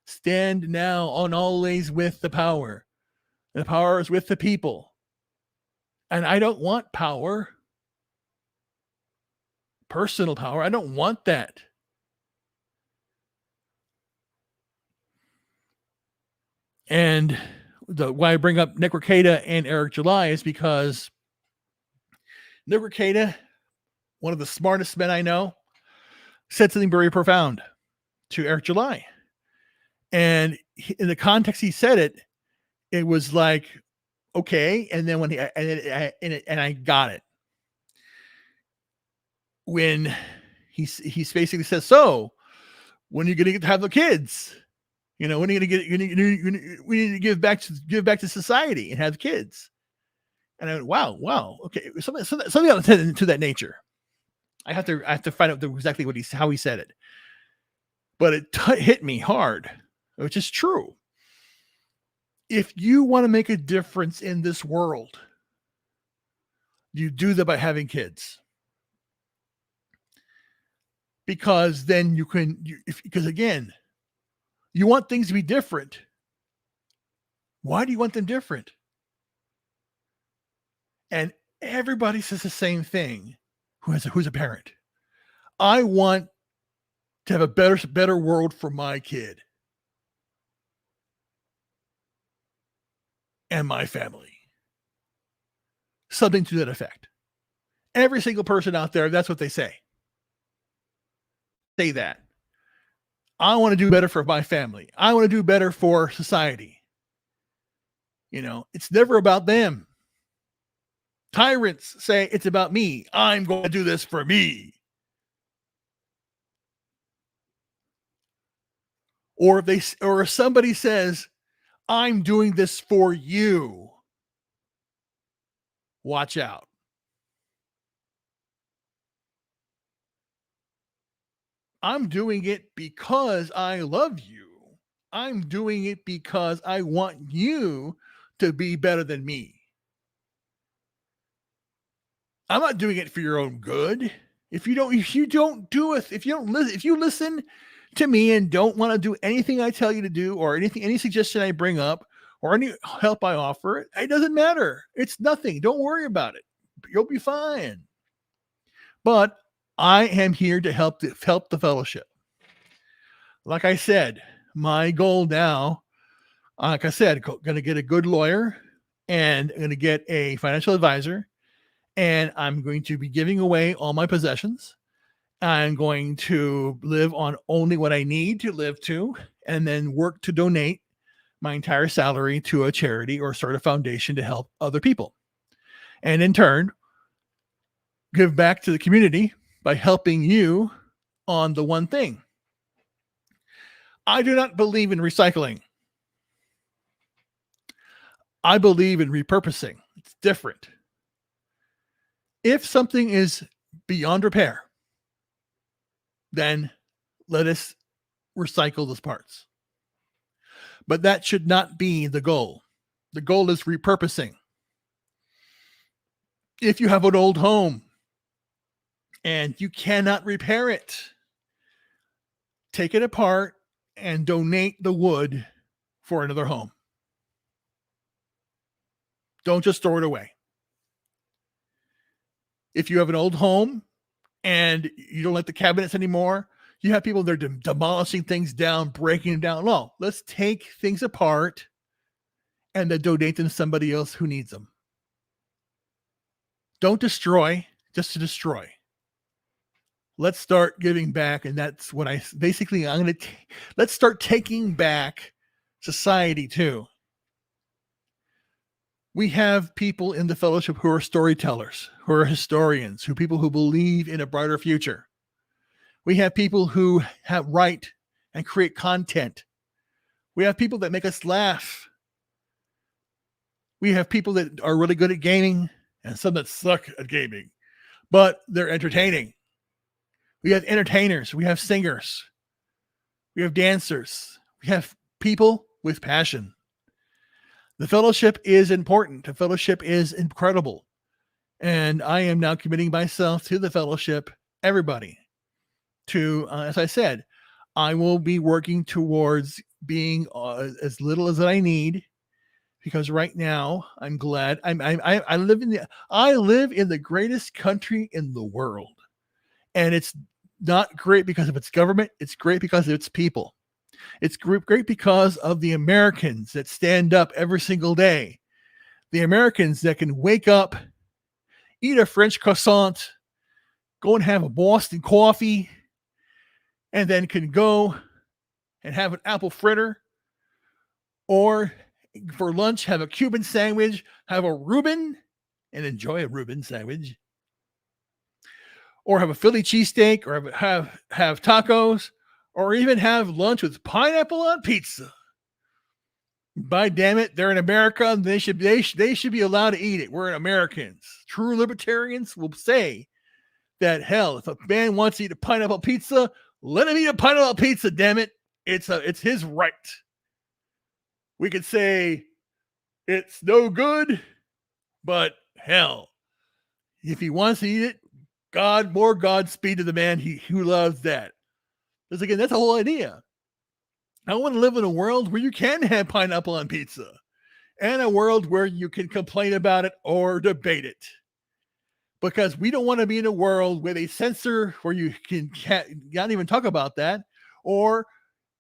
Stand now and always with the power. The power is with the people. And I don't want power. Personal power. I don't want that. And why I bring up Nick Rekieta and Eric July is because Nick Rekieta, one of the smartest men I know, said something very profound to Eric July. And in the context he said it, it was like, okay. And then when I got it. When he basically says, so when are you going to have the kids? When are you going to get, we need to give back to society and have kids. And I went, wow. Okay. Something to that nature. I have to find out exactly how he said it, but it hit me hard, which is true. If you want to make a difference in this world, you do that by having kids. Because then you can, because again, you want things to be different. Why do you want them different? And everybody says the same thing who's a parent. I want to have a better world for my kid and my family. Something to that effect. Every single person out there, that's what they say. Say that. I want to do better for my family. I want to do better for society. It's never about them. Tyrants say it's about me. I'm going to do this for me. Or if somebody says, I'm doing this for you, watch out. I'm doing it because I love you. I'm doing it because I want you to be better than me. I'm not doing it for your own good. If you listen to me and don't want to do anything I tell you to do, or any suggestion I bring up, or any help I offer, it doesn't matter. It's nothing. Don't worry about it. You'll be fine. But I am here to help the fellowship. Like I said, my goal now, going to get a good lawyer, and I'm going to get a financial advisor, and I'm going to be giving away all my possessions. I'm going to live on only what I need to live to, and then work to donate my entire salary to a charity or start a foundation to help other people. And in turn, give back to the community by helping you on the one thing. I do not believe in recycling. I believe in repurposing. It's different. If something is beyond repair, then let us recycle those parts. But that should not be the goal. The goal is repurposing. If you have an old home and you cannot repair it, take it apart and donate the wood for another home. Don't just throw it away. If you have an old home and you don't like the cabinets anymore, you have people that are demolishing things down, breaking them down. No, let's take things apart and then donate them to somebody else who needs them. Don't destroy just to destroy. Let's start giving back. And that's what let's start taking back society too. We have people in the fellowship who are storytellers, who are historians, people who believe in a brighter future. We have people who write and create content. We have people that make us laugh. We have people that are really good at gaming and some that suck at gaming, but they're entertaining. We have entertainers. We have singers. We have dancers. We have people with passion. The fellowship is important. The fellowship is incredible. And I am now committing myself to the fellowship, everybody. To, as I said, I will be working towards being as little as I need, because right now I'm glad I live in the greatest country in the world, and it's not great because of its government. It's great because of its people. It's great because of the Americans that stand up every single day. The Americans that can wake up, eat a French croissant, go and have a Boston coffee, and then can go and have an apple fritter, or for lunch have a Cuban sandwich, have a Reuben, and enjoy a Reuben sandwich, or have a Philly cheesesteak, or have tacos, or even have lunch with pineapple on pizza. By damn it, they're in America, and they should be allowed to eat it. We're Americans. True libertarians will say that, hell, if a man wants to eat a pineapple pizza, let him eat a pineapple pizza. Damn it, it's his right. We could say it's no good, but hell, if he wants to eat it, more Godspeed to the man who loves that. Because again, that's the whole idea. I want to live in a world where you can have pineapple on pizza, and a world where you can complain about it or debate it. Because we don't want to be in a world where they censor, where you can't even talk about that, or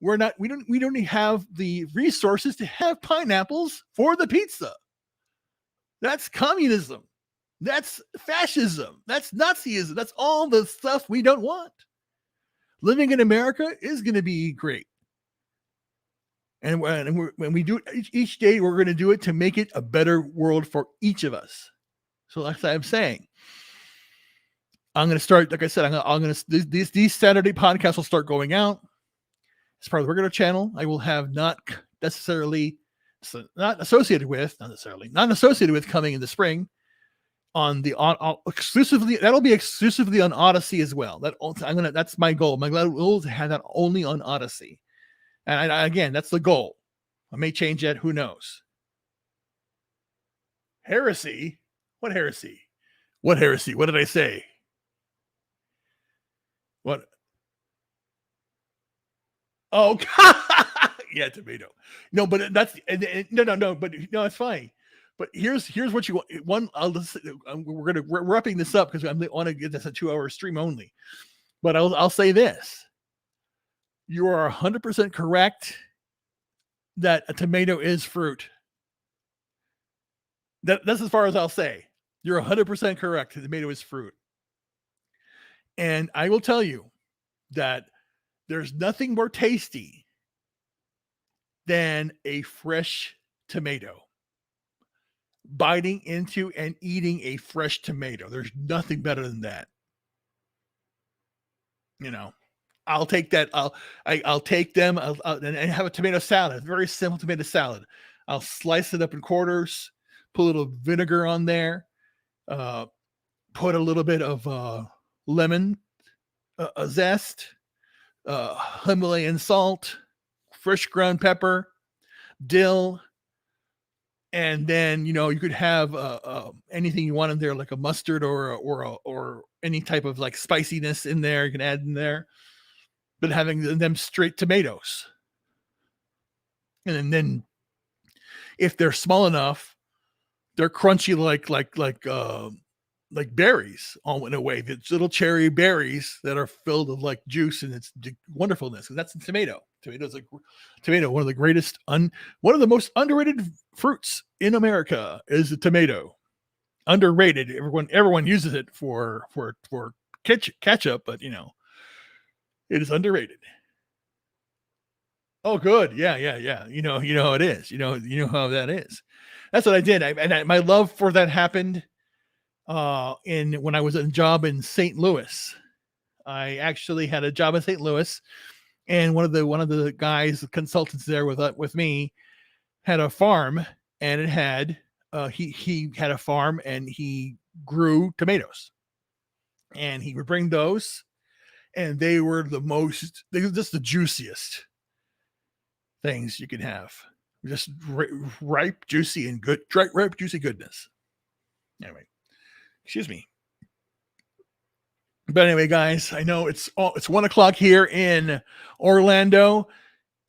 we don't have the resources to have pineapples for the pizza. That's communism. That's fascism. That's Nazism. That's all the stuff we don't want. Living in America is going to be great. And when we do it each day, we're going to do it to make it a better world for each of us. So like I'm saying, I'm going to start, like I said, I'm going to, these Saturday podcasts will start going out as part of the regular channel. I will have not associated with coming in the spring exclusively. That'll be exclusively on Odyssey as well. That's my goal. My goal is to have that only on Odyssey. And again, that's the goal. I may change that. Who knows? Heresy? What heresy? What heresy? What did I say? What? Oh, yeah, tomato. No, but that's no. But no, it's fine. But here's what you want. We're wrapping this up because I want to get this a 2-hour stream only. But I'll say this: you are 100% correct that a tomato is fruit. That's as far as I'll say. You're 100% correct. The tomato is fruit. And I will tell you that there's nothing more tasty than a fresh tomato. Biting into and eating a fresh tomato. There's nothing better than that. You know, I'll take that. I'll take them and have a tomato salad. Very simple tomato salad. I'll slice it up in quarters, put a little vinegar on there, put a little bit of lemon zest, Himalayan salt, fresh ground pepper, dill, and then you could have anything you want in there, like a mustard or any type of like spiciness in there. You can add in there, but having them straight tomatoes, and then if they're small enough, they're crunchy like berries, all in a way. It's little cherry berries that are filled with like juice, and it's wonderfulness. And that's a tomato. Tomato's one of the greatest, one of the most underrated fruits in America is a tomato. Underrated. Everyone uses it for ketchup, but it is underrated. Oh, good. Yeah. You know how it is. You know how that is. That's what I did. My love for that happened when I was in a job in St. Louis. I actually had a job in St. Louis, and one of the guys, the consultants there with me, had a farm, and it had he had a farm, and he grew tomatoes, and he would bring those, and they were just the juiciest. things you can have. Just ripe, juicy, and good. Ripe, juicy goodness. Anyway, excuse me. But anyway, guys, I know it's 1:00 here in Orlando,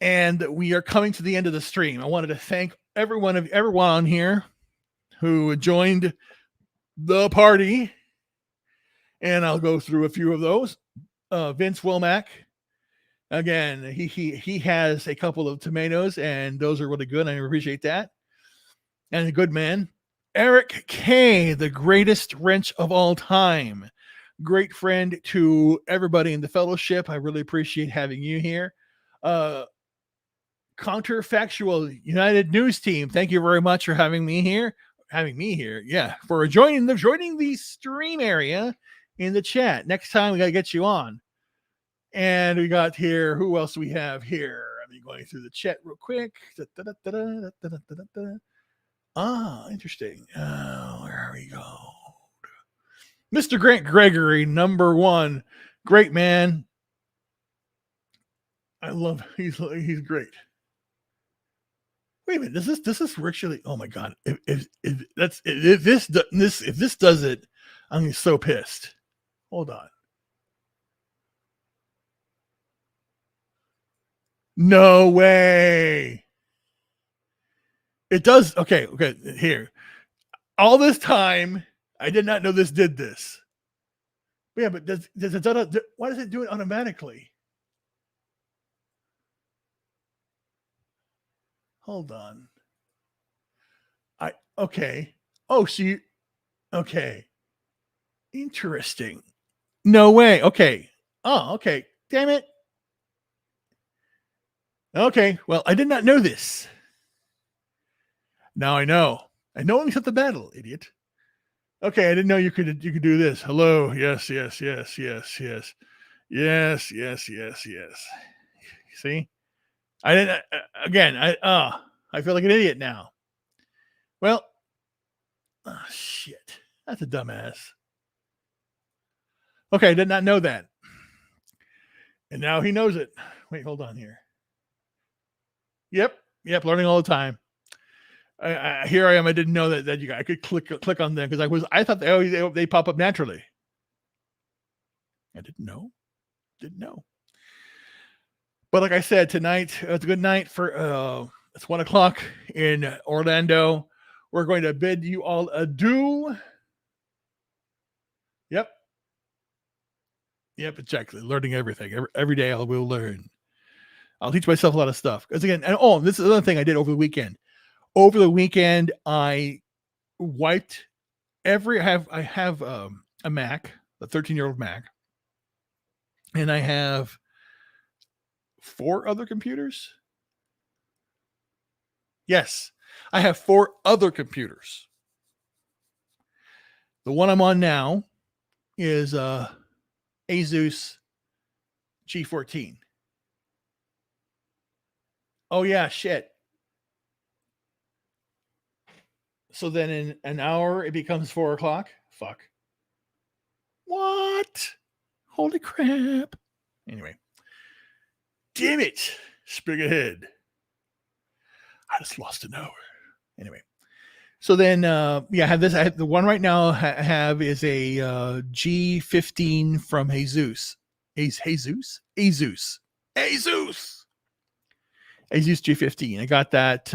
and we are coming to the end of the stream. I wanted to thank everyone on here who joined the party, and I'll go through a few of those. Vince Wilmack, again, he has a couple of tomatoes, and those are really good. I appreciate that. And a good man, Eric K, the greatest wrench of all time. Great friend to everybody in the fellowship. I really appreciate having you here. Counterfactual United News Team, thank you very much for having me here. Yeah, for joining the stream area in the chat. Next time we got to get you on. And we got here, who else we have here? I'm going through the chat real quick. Interesting. Where we go? Mr. Grant Gregory, number 1. Great man. I love he's great. Wait a minute, this is virtually, oh my god. If this does it, I'm so pissed. Hold on. No way. It does. Okay. Here. All this time, I did not know this did this. Yeah, but why does it do it automatically? Hold on. Okay. Oh, so okay. Interesting. No way. Okay. Oh, okay. Damn it. Okay. Well, I did not know this. Now I know. I know I'm at the battle, idiot. Okay, I didn't know you could do this. Hello. Yes. See? I didn't again, I feel like an idiot now. Well, shit. That's a dumbass. Okay, I did not know that. And now he knows it. Wait, hold on here. Yep, learning all the time. Here I am. I didn't know that I could click on them because I thought they pop up naturally. I didn't know. But like I said, tonight it's a good night for it's 1:00 in Orlando. We're going to bid you all adieu. Yep, exactly. Learning everything. Every day I will learn. I'll teach myself a lot of stuff. Because again, and this is another thing I did over the weekend. Over the weekend, I wiped I have a Mac, a 13-year-old Mac, and I have 4 other computers. Yes, I have 4 other computers. The one I'm on now is Asus G14. Oh yeah, shit. So then in an hour it becomes 4:00. Fuck. What? Holy crap. Anyway. Damn it. Spring ahead. I just lost an hour. Anyway. So then I have this. The one right now I have is a G15 from Asus G15. I got that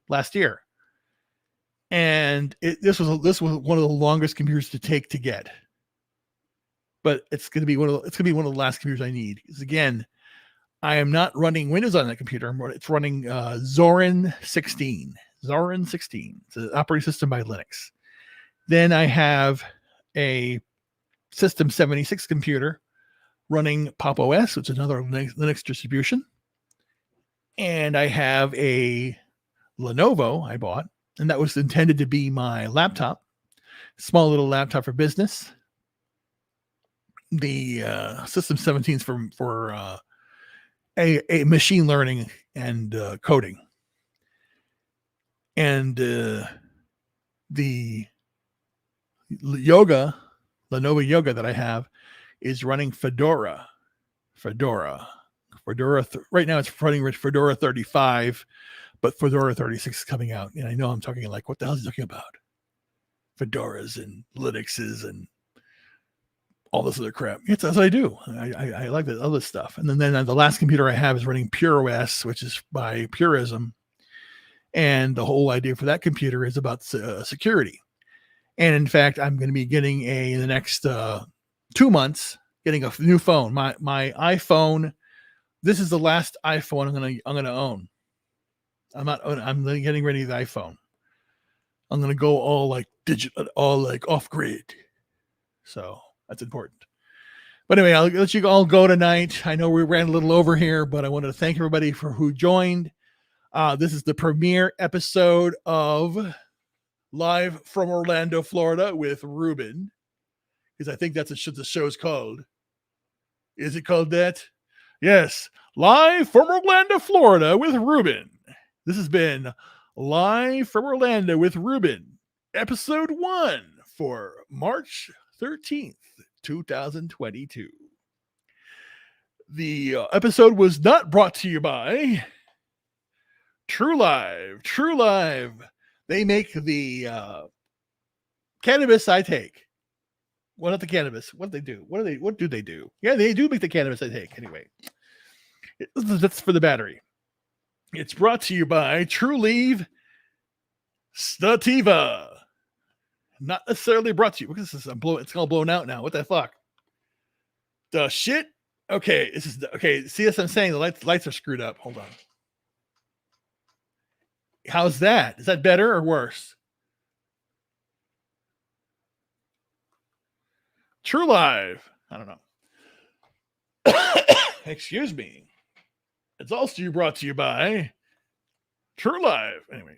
last year. And this was one of the longest computers to take to get, but it's going to be one of the last computers I need. Because again, I am not running Windows on that computer. It's running Zorin 16. It's an operating system by Linux. Then I have a System 76 computer running Pop OS, which is another Linux distribution. And I have a Lenovo I bought, and that was intended to be my laptop, small little laptop for business. The System 17s for a machine learning and coding. And the Lenovo Yoga that I have is running Fedora for Fedora. Right now it's running with Fedora 35, but Fedora 36 is coming out. And I know I'm talking like, what the hell is he talking about? Fedoras and Linuxes and all this other crap. That's what I do. I like that other stuff. And then the last computer I have is running PureOS, which is by Purism. And the whole idea for that computer is about security. And in fact, I'm going to be getting in the next 2 months, getting a new phone. My iPhone. This is the last iPhone I'm going to own. I'm getting ready for the iPhone. I'm going to go all like digital, all like off grid. So that's important. But anyway, I'll let you all go tonight. I know we ran a little over here, but I wanted to thank everybody for who joined. This is the premiere episode of Live from Orlando, Florida with Reuben, because I think that's what the show's called. Is it called that? Yes. Live from Orlando, Florida with Reuben. This has been Live from Orlando with Reuben, episode 1 for March 13th, 2022. The episode was not brought to you by True Live. True Live. They make the cannabis I take. Well, not the cannabis. What do they do? What do they do? Yeah, they do make the cannabis I take. Anyway, that's for the battery. It's brought to you by True Leave Stativa. Not necessarily brought to you. Look at this. It's all blown out now. What the fuck? The shit? Okay, this is okay. See what I'm saying? The lights are screwed up. Hold on. How's that? Is that better or worse? True Live. I don't know. Excuse me. It's also brought to you by True Live. Anyway,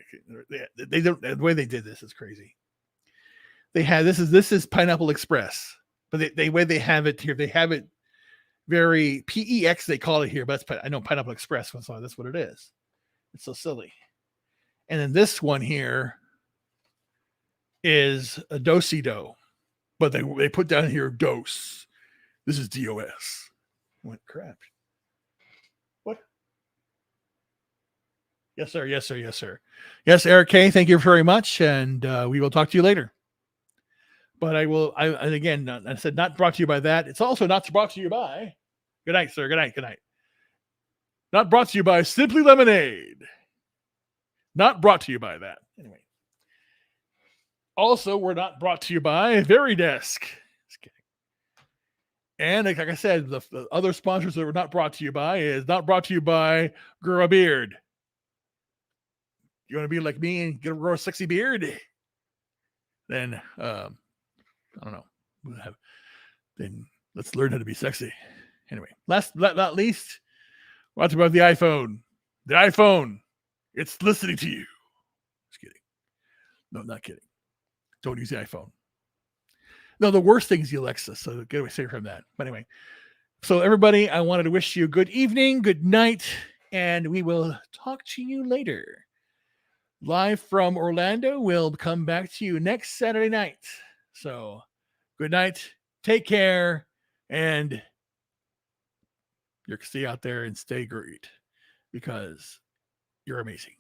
they don't. The way they did this is crazy. They had this is Pineapple Express, but the way they have it here, they have it very PEX. They call it here, but I know Pineapple Express. So that's what it is. It's so silly. And then this one here is a Do-si-do, but they put down here dose. This is DOS. What crap? What? Yes, sir. Yes, sir. Yes, sir. Yes, Eric K. Thank you very much, and we will talk to you later. But and again, I said not brought to you by that. It's also not brought to you by. Good night, sir. Good night. Good night. Not brought to you by Simply Lemonade. Not brought to you by that. Anyway. Also, we're not brought to you by Veridesk. Just kidding. And like I said, the other sponsors that we're not brought to you by is not brought to you by Grow a Beard. You want to be like me and grow a sexy beard? Then, I don't know. Then let's learn how to be sexy. Anyway, last but not least, we're talking about the iPhone. The iPhone. It's listening to you. Just kidding. No, not kidding. Don't use the iPhone. No, the worst thing is the Alexa, so get away from that. But anyway, so everybody, I wanted to wish you a good evening, good night, and we will talk to you later. Live from Orlando, we'll come back to you next Saturday night. So good night, take care, and you're stay out there and stay great because you're amazing.